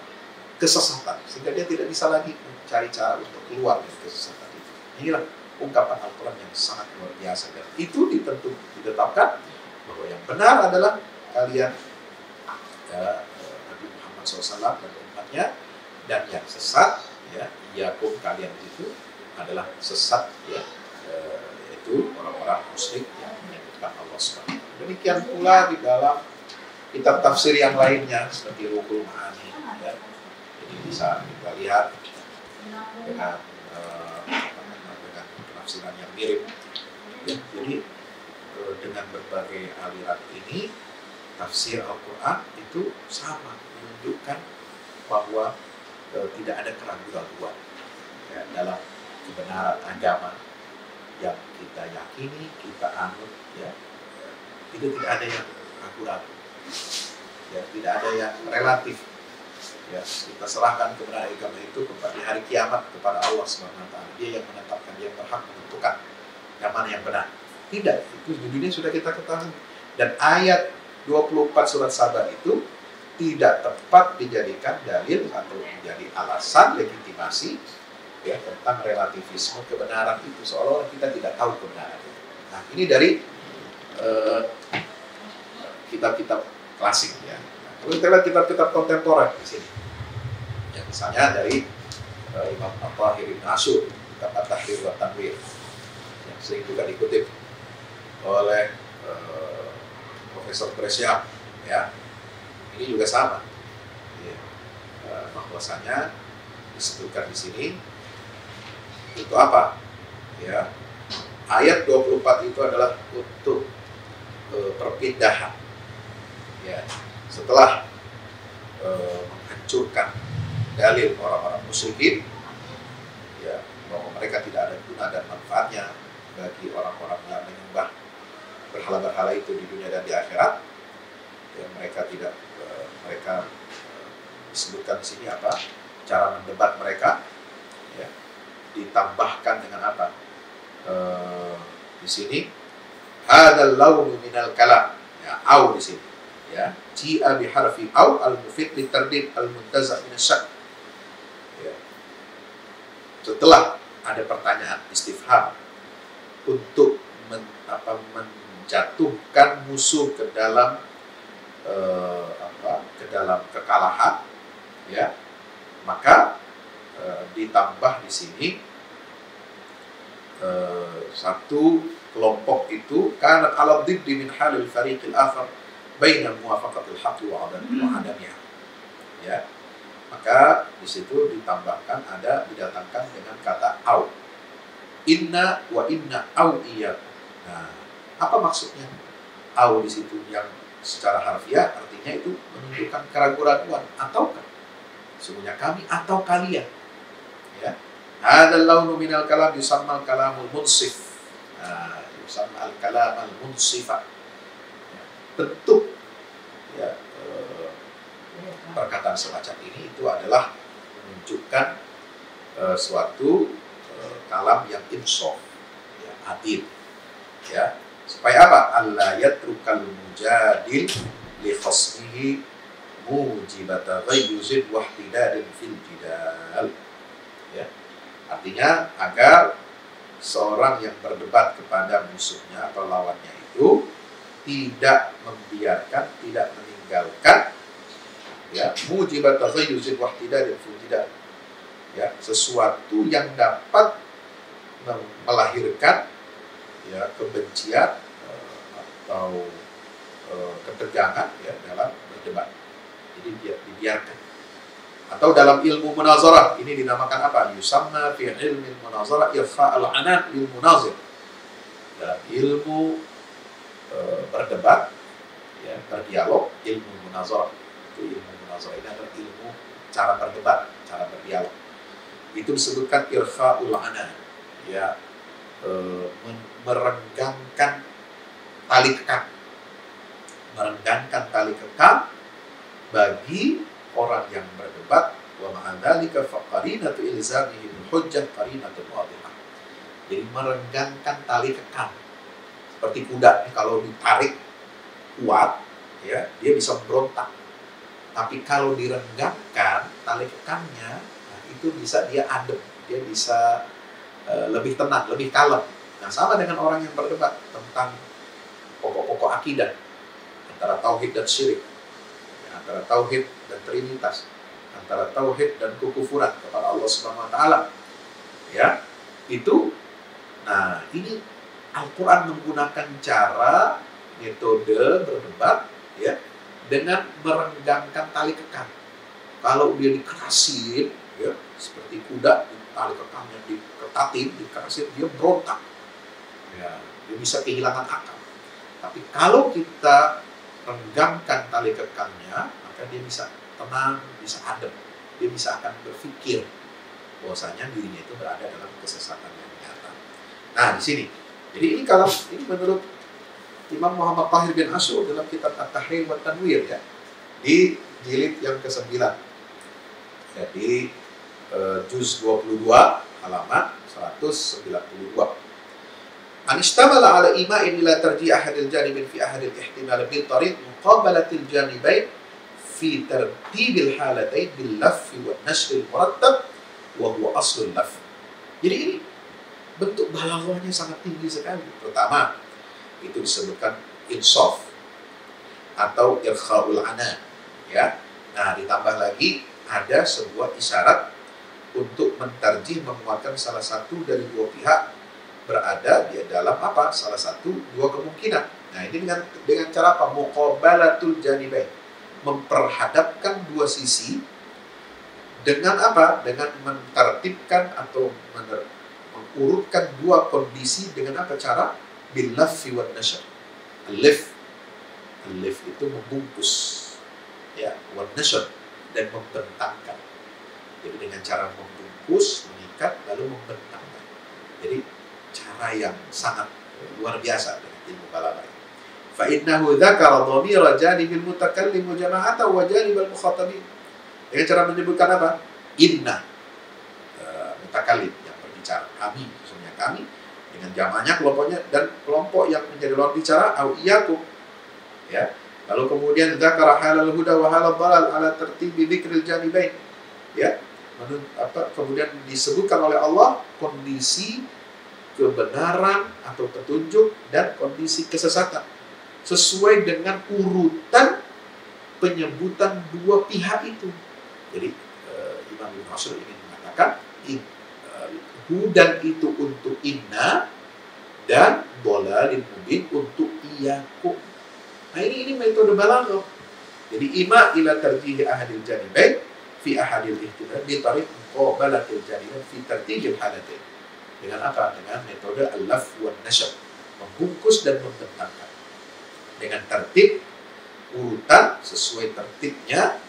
kesesatan, sehingga dia tidak bisa lagi mencari cara untuk keluar dari kesesatan itu. Inilah ungkapan Al-Quran yang sangat luar biasa, dan itu ditetapkan bahwa yang benar adalah kalian, ya, Nabi Muhammad SAW dan umatnya, dan yang sesat, ya, iyakum, kalian itu adalah sesat, ya, yaitu orang-orang musyrik yang menyebutkan Allah SWT. Demikian pula di dalam kitab tafsir yang lainnya seperti Ruhul Ma'ani, ya. Jadi bisa kita lihat dengan penafsiran yang mirip, ya. Jadi dengan berbagai aliran ini, tafsir Al-Quran itu sama, menunjukkan bahwa tidak ada keraguan-keraguan, ya, dalam kebenaran agama yang kita yakini, kita anut, ya. Itu tidak ada yang ragu-ragu, ya, tidak ada yang relatif, ya. Kita serahkan kebenaran agama itu kepada di hari kiamat kepada Allah SWT. Dia yang menetapkan, dia yang berhak menentukan yang mana yang benar. Tidak, itu di dunia sudah kita ketahui. Dan ayat 24 surat Saba itu tidak tepat dijadikan dalil atau menjadi alasan legitimasi, ya, tentang relativisme kebenaran itu, seolah-olah kita tidak tahu kebenaran itu. Nah, ini dari kitab-kitab klasik, ya. Nah, kalau kita lihat kitab-kitab kontemporer di sini, ya, misalnya dari Imam At-Tahir Ibn Ashur, kitab At-Tahrir wa Tanwir, yang sering juga dikutip oleh Profesor Gresham, ya. Ini juga sama, ya. Bahwasanya disebutkan di sini itu apa? Ya, ayat 24 itu adalah untuk perpindahan, ya, setelah menghancurkan dalil orang-orang musyrikin, ya, bahwa mereka tidak ada guna dan manfaatnya bagi orang-orang yang menyembah berhala-berhala itu di dunia dan di akhirat, ya, mereka tidak mereka disebutkan di sini apa? Cara mendebat mereka, ya, ditambahkan dengan apa? Di sini hadzal launu minal kalam, ya, au di sini, ya, ji'a bi harfi au al-mufid litardid al-muntaza' min asy-syak, ya. Setelah ada pertanyaan istifham untuk menjatuhkan musuh ke dalam ke dalam kekalahan, ya, maka ditambah di sini satu kelompok itu karena ala diddi min halil fariqil akhar baina muwafaqatil haqqi wa adamiha, ya. Maka di situ ditambahkan, didatangkan dengan kata au, inna wa inna au iyyakum. Nah, apa maksudnya au di situ yang secara harfiah artinya itu menunjukkan keraguan-keraguan, ataukah sesungguhnya kami atau kalian, ya. Hadzal launu minal kalam yusammal kalamul munsif. Nah, yusammal kalamal munsifa. Ya, bentuk, ya, perkataan semacam ini itu adalah menunjukkan suatu kalam yang insaf, ya, adil, ya. Supaya apa? Allah yatrukal mujadil li khasmihi mujibata ghayyuzin wahtidadin fil jidal, ya. Artinya agar seorang yang berdebat kepada musuhnya atau lawannya itu tidak membiarkan, tidak meninggalkan, ya, mujibata ghayyuzin wahtidadin fil jidal, ya, sesuatu yang dapat melahirkan, ya, kebencian atau ketegangan, ya, dalam berdebat. Jadi dibiarkan, Atau dalam ilmu munazarah, ini dinamakan apa? Yusamma fi ilmi munazarah irfa'al anan lil munazir. Dalam ilmu berdebat, ya, berdialog, ilmu munazarah. Itu ilmu munazarah ini adalah ilmu cara berdebat, cara berdialog. Itu disebutkan irfa'ul anan, ya, merenggangkan tali kekang. Merenggangkan tali kekang bagi orang yang berdebat, wa ma'adzalika faqarinatu ilzamihi bil hujjah qarinatun wadihah. Jadi merenggangkan tali kekang. Seperti kuda nih, kalau ditarik kuat, ya, dia bisa memberontak. Tapi kalau direnggangkan tali kekangnya, nah, itu bisa dia adem, dia bisa lebih tenang, lebih kalem. Nah, sama dengan orang yang berdebat tentang pokok-pokok akidah antara tauhid dan syirik, ya, antara tauhid dan trinitas, antara tauhid dan kekufuran kepada Allah Subhanahu wa taala. Ya, itu. Nah, ini Al-Qur'an menggunakan cara metode berdebat, ya, dengan merenggangkan tali kekang. Kalau dia dikerasin, ya, seperti kuda, tali kekangnya diketatin, dikerasin, dia berontak. Ya, dia bisa kehilangan akal. Tapi kalau kita renggangkan tali kekangnya, maka dia bisa tenang, bisa adem. Dia bisa akan berpikir bahwasanya dirinya itu berada dalam kesesatan yang nyata. Nah, di sini. Jadi ini kalau ini menurut Imam Muhammad Tahir bin Asyur dalam kitab At-Tahrir wa Tanwir, ya, di jilid yang ke-9. Jadi juz 22 halaman 192. Anistamala ala ima'in ila tarji' ahadil janibin fi ahadil ihtimal bil tariq muqabalatil janibain fi tartibil halatain bil laffi wa nashril murattab wa huwa aslul laff. Jadi ini bentuk balaghahnya sangat tinggi sekali. Pertama, itu disebutkan insaf atau irkhaul anan, ya. Nah, ditambah lagi ada sebuah isyarat untuk mentarjih, menguatkan salah satu dari dua pihak berada di dalam apa? Salah satu dua kemungkinan. Nah, ini dengan cara apa? Muqabalatul janibain, memperhadapkan dua sisi dengan apa? Dengan mentertibkan atau mengurutkan dua kondisi dengan apa cara? Bil laffi wan nashr. Al-laf itu membungkus, ya, wan nashr dan membentangkan. Jadi dengan cara membungkus, mengikat, lalu membentangkan. Jadi cara yang sangat luar biasa dengan ilmu balaghah. Fa innahu dzakara dhamira janibil mutakallim wa jama'ata wa janibal mukhatabin. Dengan cara menyebutkan apa? Inna, mutakallim yang berbicara, kami, maksudnya kami, dengan jamaknya kelompoknya, dan kelompok yang menjadi lawan bicara au iyyakum, ya. Lalu kemudian dzakara halal huda wa halal dhalal ala tertibi dzikril janibain, ya. Kemudian disebutkan oleh Allah kondisi kebenaran atau petunjuk dan kondisi kesesatan sesuai dengan urutan penyebutan dua pihak itu. Jadi Imam Ibnu Asyur ingin mengatakan hudan itu untuk inna dan dhalalin mubin untuk iyyakum. Nah, ini metode balaghah. Jadi ima ila tarjih ahadil janibain fi ahadil ihtimal bi tariq muqabalatil janibain fi tartijil halatain. Dengan apa? Dengan metode al-laf wan nashr, membungkus dan membentangkan. Dengan tertib urutan sesuai tertibnya,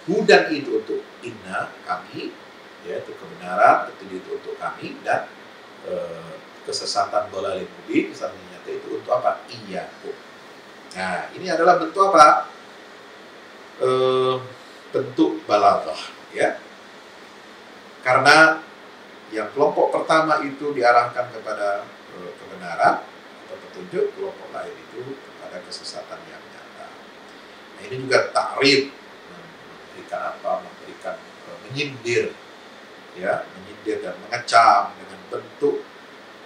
hudan itu untuk inna, kami, ya, itu kebenaran, itu untuk kami, dan kesesatan dhalalin mubin misalnya itu untuk apa? Iyyakum. Nah, ini adalah bentuk apa? Bentuk balaghah, ya. Karena yang kelompok pertama itu diarahkan kepada kebenaran atau petunjuk, kelompok lain itu kepada kesesatan yang nyata. Nah, ini juga ta'rid, memberikan apa? Memberikan menyindir, ya, menyindir dan mengecam dengan bentuk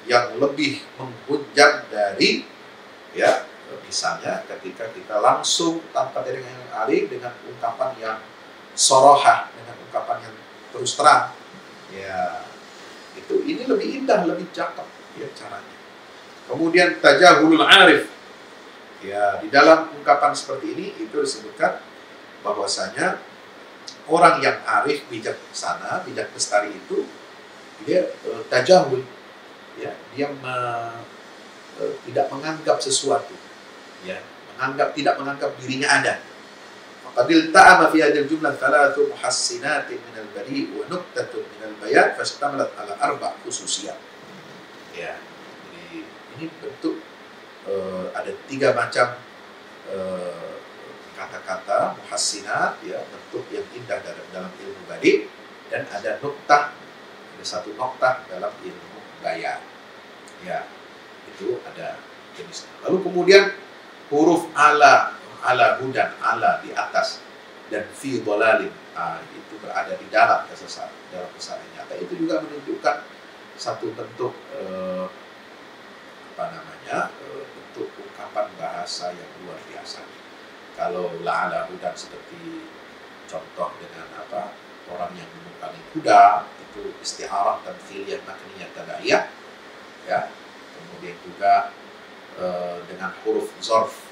yang lebih menghujat dari, ya, misalnya ketika kita langsung tanpa dengan yang alih dengan ungkapan yang sorohah, dengan ungkapan yang terus terang, ya, itu ini lebih indah, lebih cakep, ya, caranya. Kemudian tajahulul arif, ya, di dalam ungkapan seperti ini itu disebutkan bahwasanya orang yang arif, bijaksana, bijak lestari itu dia tajahul, ya, dia tidak menganggap sesuatu, ya, tidak menganggap dirinya ada. Faqadil ta'ama fi hadhihi al-jumlah thalathu muhassinatin min al-bari' wa nuqtatun min al-bayan fashtamalat ala arba' khususiyat. Ya, jadi ini bentuk ada 3 macam kata-kata muhassinat, ya, bentuk yang indah dalam ilmu badi, dan ada nuktah, ada 1 noktah dalam ilmu bayan. Ya, itu ada jenis. Lalu kemudian huruf ala hudan, ala di atas, dan fi dhalalin, itu berada di dalam kesesatan, dalam kesalahan nyata. Itu juga menunjukkan satu bentuk bentuk ungkapan bahasa yang luar biasa. Kalau la'ala hudan seperti contoh dengan orang yang menunggangi kuda, itu isti'arah tamthiliyah makniyah tabaiyah, ya. Kemudian juga dengan huruf zarf,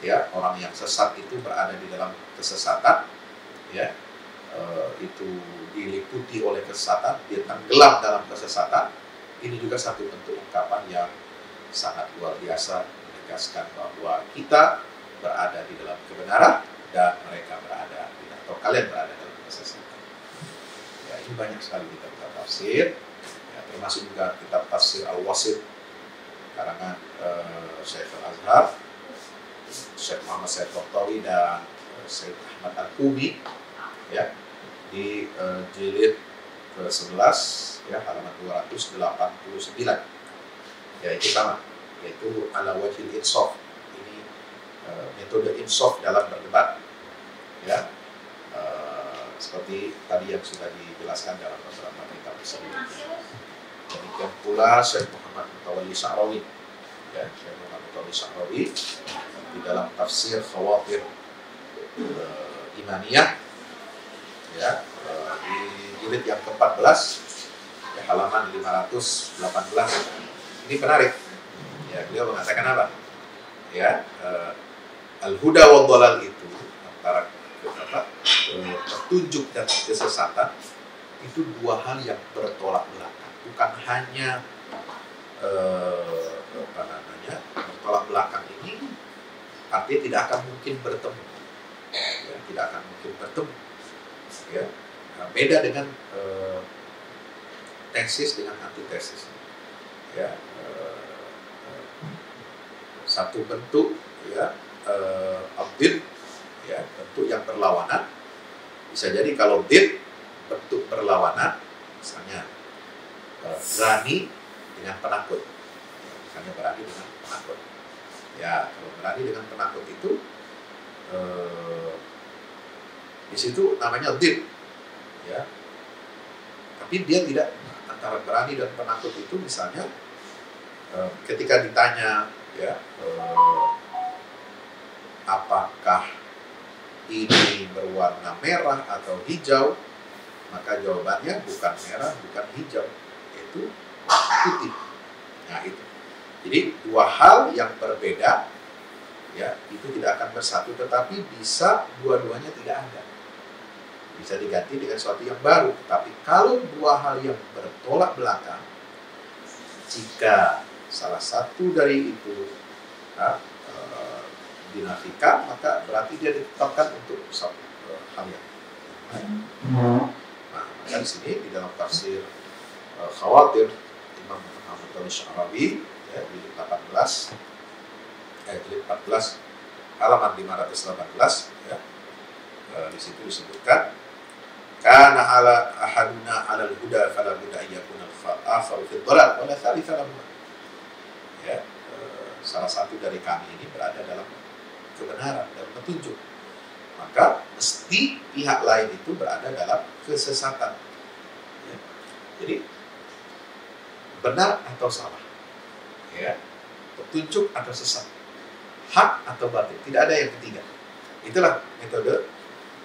ya, orang yang sesat itu berada di dalam kesesatan, ya, itu diliputi oleh kesesatan, dia tenggelam dalam kesesatan. Ini juga satu bentuk ungkapan yang sangat luar biasa, menegaskan bahwa kita berada di dalam kebenaran dan mereka berada atau kalian berada dalam kesesatan. Ya, ini banyak sekali kitab tafsir, ya, termasuk juga kitab tafsir Al-Wasit karangan Syekh Al-Azhar, Syekh Muhammad Said Tontowi dan Syekh Ahmad Al-Qubi, ya, di jilid ke-11, ya, halaman 289. Ya, itu sama, yaitu ala wajhil insaf. Ini metode insaf dalam berdebat, ya, seperti tadi yang sudah dijelaskan dalam beberapa kitab sebelumnya. Demikian pula Syekh Muhammad Mutawalli Sya'rawi, ya, Syekh Muhammad Mutawalli Sya'rawi di dalam tafsir Khawatir Imaniyah, ya, di jilid yang ke-14, ya, halaman 518. Ini menarik, ya, beliau mengatakan apa? Ya, al-huda wa dhalal itu antara petunjuk dan kesesatan itu 2 hal yang bertolak belakang. Bukan hanya bertolak belakang ini artinya tidak akan mungkin bertemu, ya, tidak akan mungkin bertemu, ya. Nah, beda dengan tesis dengan antitesis, ya. Satu bentuk, ya, abdid, ya, bentuk yang berlawanan. Bisa jadi kalau did bentuk berlawanan, misalnya berani dengan penakut, misalnya berani dengan penakut, ya. Kalau berani dengan penakut itu di situ namanya did, ya. Tapi dia tidak, antara berani dan penakut itu misalnya ketika ditanya, ya, apakah ini berwarna merah atau hijau, maka jawabannya bukan merah, bukan hijau, yaitu putih. Nah, itu. Jadi 2 hal yang berbeda, ya, itu tidak akan bersatu, tetapi bisa dua-duanya tidak ada. Bisa diganti dengan sesuatu yang baru. Tapi kalau 2 hal yang bertolak belakang, jika salah satu dari itu dinafikan, maka berarti dia ditetapkan untuk satu hal yang lain. Nah, maka di sini di dalam tafsir Khawatir Imam Muhammad Sya'rawi, ya, di 14 halaman 518, ya, di situ disebutkan kana ala ahaduna ala al-huda fala budda an yakuna al-akhar fi ad-dhalal wa la thalitha lahu. Ya, salah satu dari kami ini berada dalam kebenaran dan petunjuk, maka mesti pihak lain itu berada dalam kesesatan, ya. Jadi benar atau salah, ya, petunjuk atau sesat, hak atau batil, tidak ada yang ketiga. Itulah metode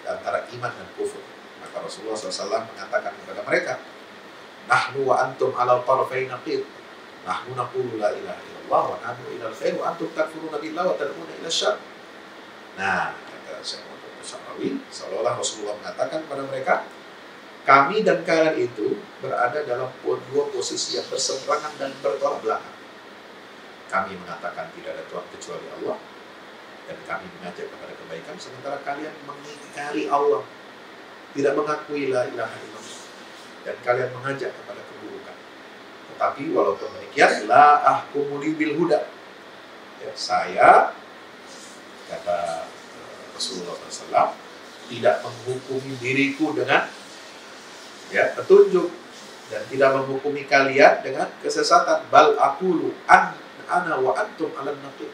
antara iman dan kufur. Maka Rasulullah SAW mengatakan kepada mereka, nahnu wa antum ala tarfain naqid, nahnu naqulu la ilaha illallah wa nahnu ila al-khair wa antum takfuruna billah wa tad'una ila syarr. Nah, kata Syekh Syarawi, seolah-olah Rasulullah mengatakan kepada mereka, kami dan kalian itu berada dalam dua posisi yang berseberangan dan bertolak belakang. Kami mengatakan tidak ada Tuhan kecuali Allah, dan kami mengajak kepada kebaikan, sementara kalian mengingkari Allah, tidak mengakui la ilaha illallah, dan kalian mengajak kepada keburukan. Tetapi walaupun demikian, la ahkumu bil huda. Ya, saya, kata Rasulullah SAW, tidak menghukumi diriku dengan petunjuk, dan tidak menghukumi kalian dengan kesesatan. Bal aqulu ana wa antum 'alan naqid.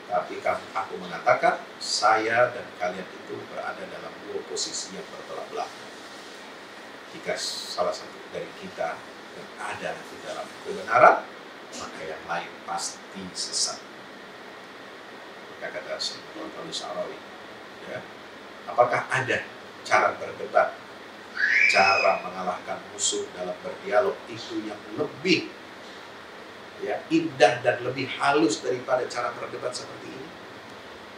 Tapi aku mengatakan, saya dan kalian itu berada dalam dua posisi yang bertolak belakang. Jika salah satu dari kita yang ada di dalam kebenaran, maka yang lain pasti sesat. Maka kata Syekh Syarawi, apakah ada cara berdebat, cara mengalahkan musuh dalam berdialog itu yang lebih indah dan lebih halus daripada cara berdebat seperti ini?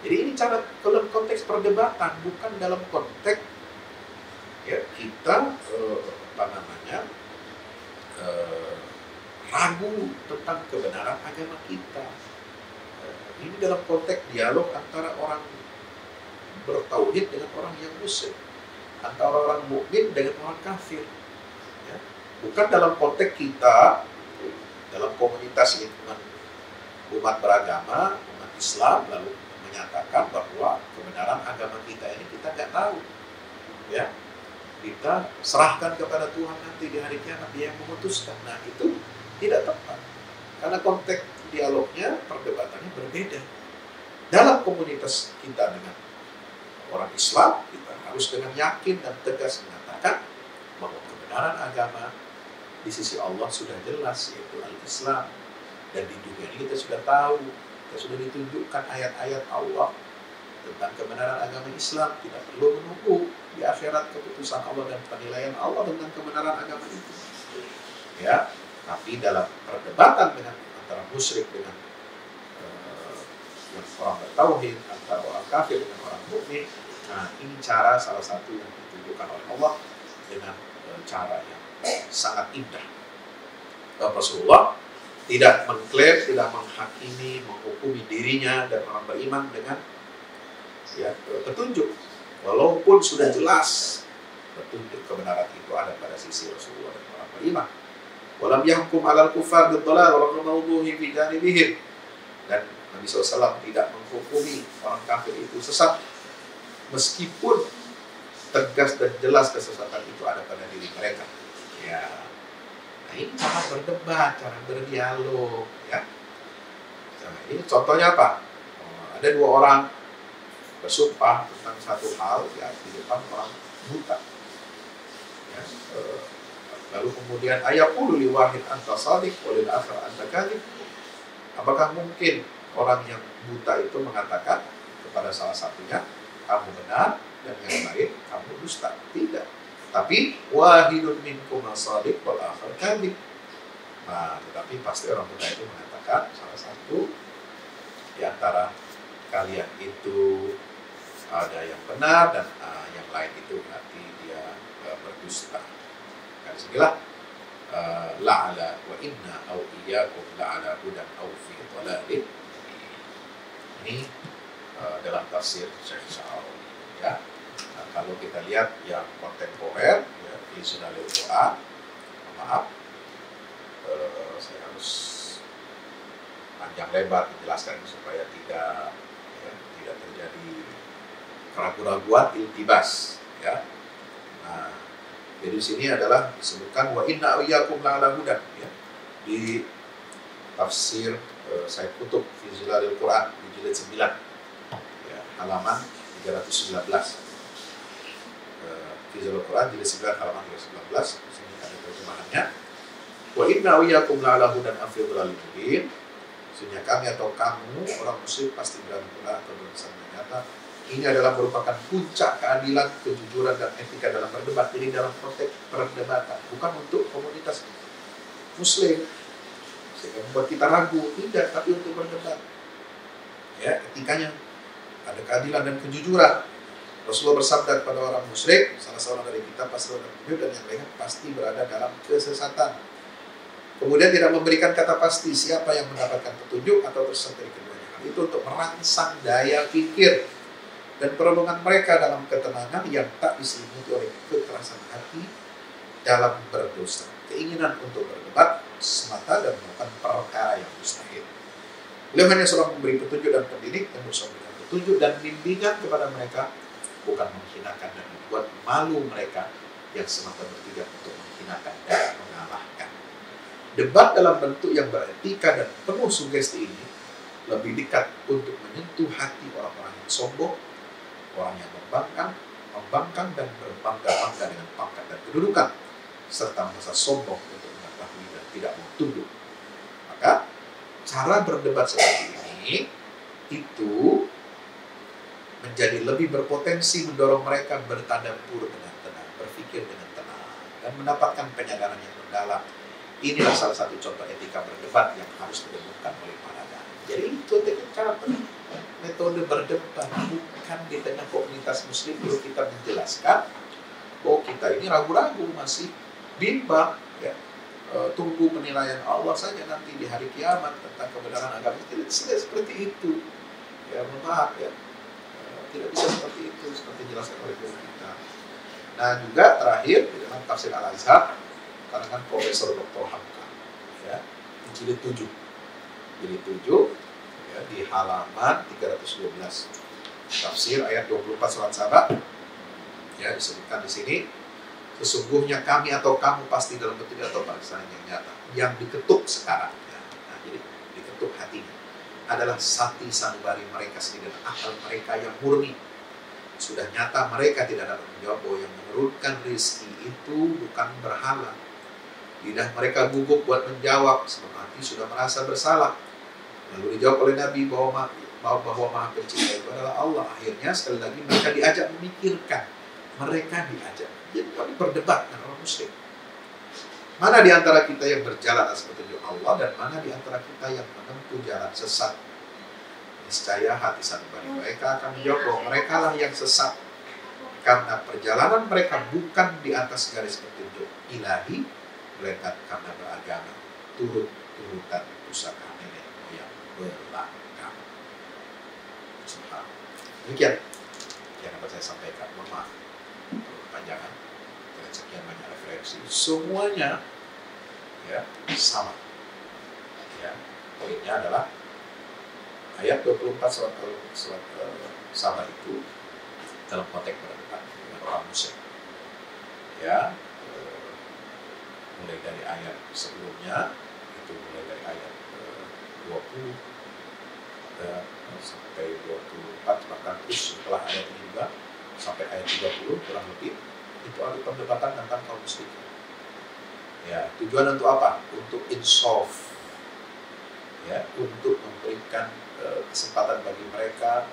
Jadi ini cara dalam konteks perdebatan, bukan dalam konteks kita ragu tentang kebenaran agama kita. Ini dalam konteks dialog antara orang bertauhid dengan orang yang musyrik, antara orang mukmin dengan orang kafir. Bukan dalam konteks kita dalam komunitas lingkungan umat beragama, umat Islam, lalu menyatakan bahwa kebenaran agama kita ini kita nggak tahu. Kita serahkan kepada Tuhan nanti di hari kiamat, Dia yang memutuskan. Nah, itu tidak tepat. Karena konteks dialognya, perdebatannya berbeda. Dalam komunitas kita dengan orang Islam, kita harus dengan yakin dan tegas mengatakan bahwa kebenaran agama di sisi Allah sudah jelas, yaitu al-Islam. Dan di dunia ini kita sudah tahu, kita sudah ditunjukkan ayat-ayat Allah tentang kebenaran agama Islam. Tidak perlu menunggu di akhirat keputusan Allah dan penilaian Allah tentang kebenaran agama itu. Tapi dalam perdebatan dengan antara musyrik dengan orang bertauhid, antara orang kafir dengan orang mukmin, nah ini cara salah satu yang ditunjukkan oleh Allah dengan cara yang sangat indah. Rasulullah tidak mengklaim, tidak menghakimi, menghukumi dirinya dan orang beriman dengan petunjuk, walaupun sudah jelas petunjuk kebenaran itu ada pada sisi Rasulullah dan orang beriman. Walam yahkum 'alal kuffar bid-dhalal wa raghmaduhi fi janibihim. Dan Nabi SAW tidak menghukumi orang kafir itu sesat, meskipun tegas dan jelas kesesatan itu ada pada diri mereka. Nah ini cara berdebat, cara berdialog. Nah, ini contohnya apa? Ada dua orang bersumpah tentang satu hal di depan orang buta. Lalu kemudian ayaqulu li wahid anta shadiq wa lil akhar anta kadhib. Apakah mungkin orang yang buta itu mengatakan kepada salah satunya, kamu benar, dan yang lain kamu dusta? Tidak. Tapi wahidun minkum as-shadiq wal akhar kadhib. Nah, tetapi pasti orang buta itu mengatakan salah satu di antara kalian itu ada yang benar dan yang lain itu berarti dia berdusta. Karena segilah la'ala wa inna au iyyakum la'ala hudan au fi dhalalin. Ini dalam tafsir Syekh Syarawi. Nah, kalau kita lihat yang kontemporer, di Sunalil Quran, maaf, saya harus panjang lebar menjelaskan supaya tidak terjadi keraguan-keraguan, iltibas. Nah, jadi di sini adalah disebutkan wa inna iyyakum la'ala hudan. Di tafsir Said Qutb fi Zilalil Quran di jilid 9, halaman 319. Fi Zilalil Quran jilid 9 halaman 319. Di sini ada terjemahannya. Wa inna iyyakum la'ala hudan afi dhalalin mubin. Sesungguhnya kami atau kamu orang musyrik pasti berada atau bersama nyata. Ini adalah merupakan puncak keadilan, kejujuran, dan etika dalam berdebat. Ini dalam konteks perdebatan, bukan untuk komunitas Muslim sehingga membuat kita ragu, tidak, tapi untuk berdebat. Etikanya ada keadilan dan kejujuran. Rasulullah bersabda kepada orang musyrik, salah seorang dari kita pasti dalam petunjuk dan yang lainnya pasti berada dalam kesesatan. Kemudian tidak memberikan kata pasti siapa yang mendapatkan petunjuk atau tersesat dari keduanya. Hal itu untuk merangsang daya pikir dan perlindungan mereka dalam ketenangan yang tak diselimuti oleh kekerasan hati dalam berdosa, keinginan untuk berdebat semata dan melakukan perkara yang mustahil. Beliau hanya seorang memberi petunjuk dan pendidik yang berusaha memberikan petunjuk dan bimbingan kepada mereka, bukan menghinakan dan membuat malu mereka yang semata bertujuan untuk menghinakan dan mengalahkan. Debat dalam bentuk yang beretika dan penuh sugesti ini lebih dekat untuk menyentuh hati orang-orang yang sombong, orang yang membangkang dan berbangga-bangga dengan pangkat dan kedudukan, serta merasa sombong untuk mengetahui dan tidak mau tunduk. Maka cara berdebat seperti ini itu menjadi lebih berpotensi mendorong mereka bertadabbur dengan tenang, berpikir dengan tenang, dan mendapatkan penyadaran yang mendalam. Inilah salah satu contoh etika berdebat yang harus ditemukan oleh para dai. Jadi itu cara metode berdebat, bukan di tengah komunitas muslim dulu kita menjelaskan bahwa kita ini ragu-ragu, masih bimbang, ya. Tunggu penilaian Allah saja nanti di hari kiamat tentang kebenaran agama. Tidak seperti itu, ya, maaf ya, tidak bisa seperti itu seperti dijelaskan oleh guru kita. Nah juga terakhir di dalam tafsir Al-Azhar karangan Profesor Dr. Hamka, ya, di jilid 7 ya, di halaman 312 tafsir ayat 24 surat Saba, ya, disebutkan di sini, sesungguhnya kami atau kamu pasti dalam bentuk atau paksaan yang nyata yang diketuk sekarang, ya. Nah, jadi diketuk hatinya adalah sati sanubari mereka sendiri dan akal mereka yang murni. Sudah nyata mereka tidak dapat menjawab bahwa yang menurunkan rezeki itu bukan berhala. Lidah mereka gugup buat menjawab, sebab hati sudah merasa bersalah. Lalu dijawab oleh Nabi bahwa Maha Pencipta itu adalah Allah. Akhirnya sekali lagi mereka diajak memikirkan. Mereka diajak. Jadi kami berdebat dengan orang musyrik. Mana di antara kita yang berjalan atas petunjuk Allah dan mana di antara kita yang menempuh jalan sesat? Niscaya hati sanubari mereka akan menjawab bahwa mereka lah yang sesat, karena perjalanan mereka bukan di atas garis petunjuk ilahi, melainkan karena beragama turut-turutan pusaka nenek moyang belakang. Demikian yang dapat saya sampaikan. Mohon maaf kepanjangan dengan sekian banyak referensi. Semuanya, ya, sama. Ya, poinnya adalah ayat 24 surat sama itu dalam konteks berdebat dengan orang musyrik. Ya, mulai dari ayat sebelumnya itu mulai dari ayat 20 sampai 24, bahkan terus setelah ayat ini juga sampai ayat 30 kurang lebih itu ada perdebatan tentang kaum musyrik. Ya, tujuan untuk apa? Untuk insaf, ya, untuk memberikan kesempatan bagi mereka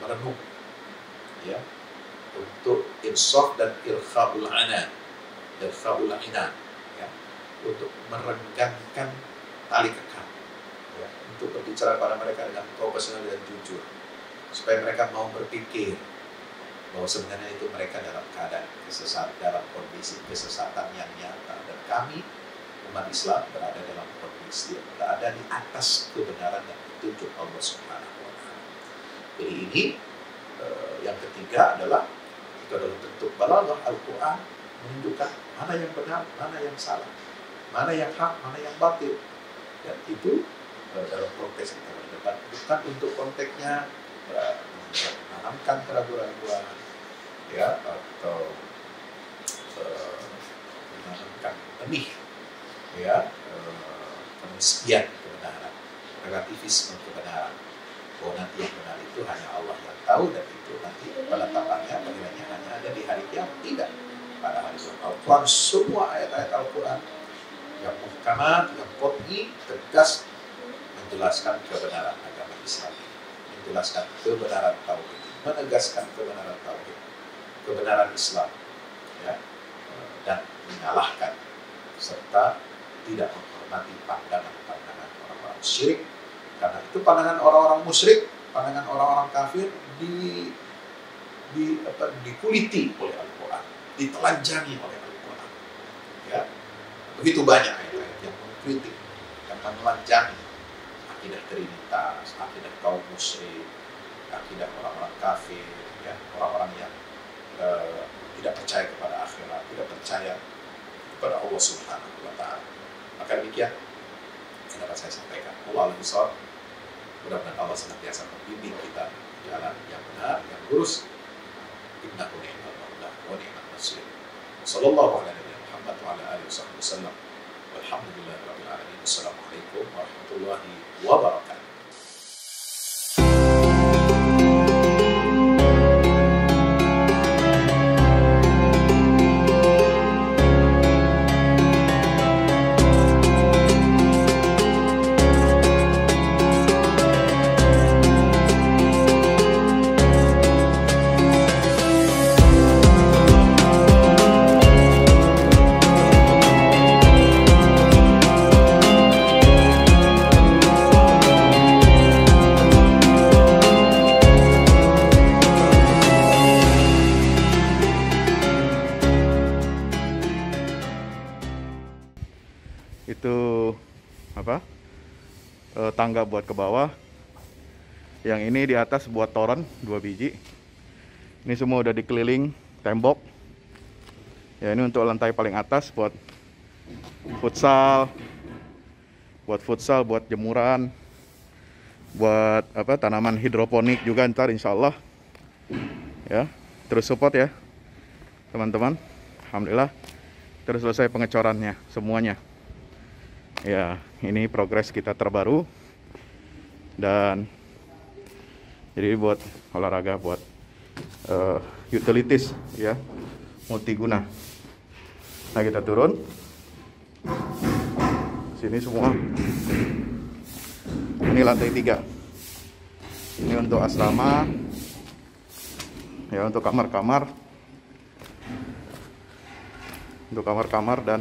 merenung, ya, untuk insaf dan irkhaul anan, ya, untuk merenggangkan tali kekang, ya, untuk berbicara pada mereka dengan profesional dan jujur, supaya mereka mau berpikir bahwa sebenarnya itu mereka dalam keadaan kesesatan, dalam kondisi kesesatan yang nyata, dan kami umat Islam berada dalam kondisi yang berada di atas kebenaran dan petunjuk Allah Subhanahu wa Ta'ala. Jadi ini yang ketiga adalah itu adalah bentuk balaghah Al-Quran, menunjukkan mana yang benar, mana yang salah, mana yang hak, mana yang batil, dan itu dalam konteks kita berdebat bukan untuk konteksnya menanamkan keraguan-keraguan, ya, atau menanamkan benih, ya, penisbian kebenaran, relativisme kebenaran, bahwa nanti yang benar itu hanya Allah yang tahu, dan itu nanti penetapannya, penilaiannya hanya ada di hari kiamat. Tidak. Pada hari Al-Quran, semua ayat-ayat Al-Quran yang muhkamat, yang qat'i, tegas menjelaskan kebenaran agama Islam, menjelaskan kebenaran tauhid, menegaskan kebenaran tauhid, kebenaran Islam, ya, dan menyalahkan serta tidak menghormati pandangan-pandangan orang-orang musyrik, karena itu pandangan orang-orang musyrik, pandangan orang-orang kafir dikuliti oleh Al-Quran, ditelanjangi oleh Al-Quran. Ya, begitu banyak ayat-ayat yang mengkritik, yang menelanjangi akidah Trinitas, akidah kaum musyrik, akidah orang-orang kafir, ya, orang-orang yang tidak percaya kepada akhirat, tidak percaya kepada Allah Subhanahu wa Ta'ala. Maka demikian yang dapat saya sampaikan. Wallahu a'lam. Mudah-mudahan Allah senantiasa membimbing kita jalan yang benar, yang lurus. Innahu ni'mal maula wa ni'mal nasir. Sallallahu ala nabiyina Muhammad wa ala alihi wasallam. Walhamdulillahirabbil alamin. Wassalamualaikum warahmatullahi wabarakatuh. Itu apa, tangga buat ke bawah. Yang ini di atas buat toren 2 biji. Ini semua udah dikeliling tembok ya. Ini untuk lantai paling atas buat futsal, buat jemuran, buat apa, tanaman hidroponik juga ntar insya Allah ya. Terus support ya teman-teman. Alhamdulillah terus selesai pengecorannya semuanya. Ya, ini progres kita terbaru. Dan jadi buat olahraga, buat utilities ya, multiguna. Nah, kita turun sini semua. Ini lantai 3. Ini untuk asrama ya, untuk kamar-kamar, dan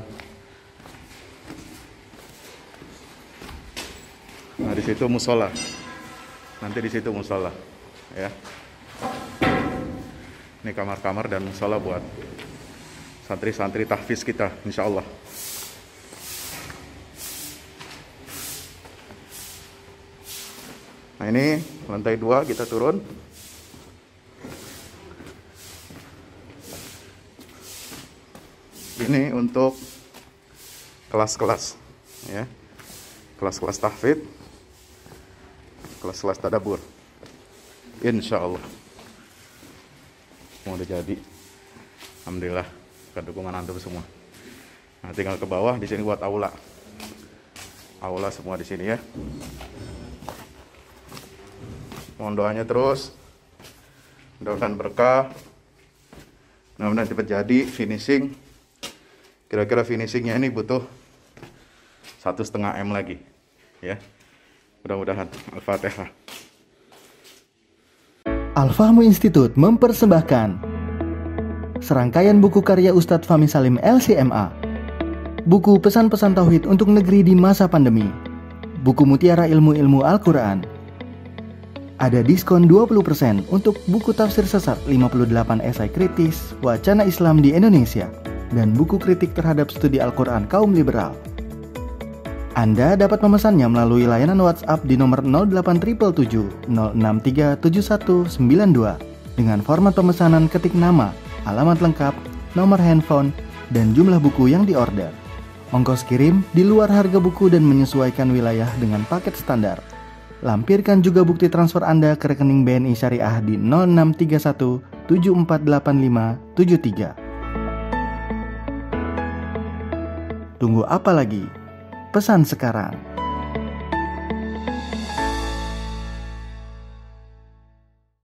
nah di situ musola. Nanti di situ musola ya. Ini kamar-kamar dan musola buat santri-santri tahfiz kita insya Allah. Nah, ini lantai 2 kita turun. Ini untuk kelas-kelas ya. Kelas-kelas tahfidz, kelas-kelas tadabbur. Insya Allah mau udah jadi. Alhamdulillah bukan dukungan antum semua. Nah, tinggal ke bawah. Di sini buat aula semua di sini ya. Mohon doanya terus, mudah-mudahan berkah, mudah-mudahan cepat jadi finishing. Kira-kira finishingnya ini butuh 1,5 M lagi ya. Mudah-mudahan. Al-Fatihah. Al-Fahmu Institute mempersembahkan serangkaian buku karya Ustadz Fahmi Salim LCMA. Buku pesan-pesan tauhid untuk negeri di masa pandemi. Buku mutiara ilmu-ilmu Al-Quran. Ada diskon 20% untuk buku tafsir sesat 58 esai kritis wacana Islam di Indonesia dan buku kritik terhadap studi Al-Quran kaum liberal. Anda dapat memesannya melalui layanan WhatsApp di nomor 0877 0637192 dengan format pemesanan ketik nama, alamat lengkap, nomor handphone, dan jumlah buku yang diorder. Ongkos kirim di luar harga buku dan menyesuaikan wilayah dengan paket standar. Lampirkan juga bukti transfer Anda ke rekening BNI Syariah di 0631 748573. Tunggu apa lagi? Pesan sekarang.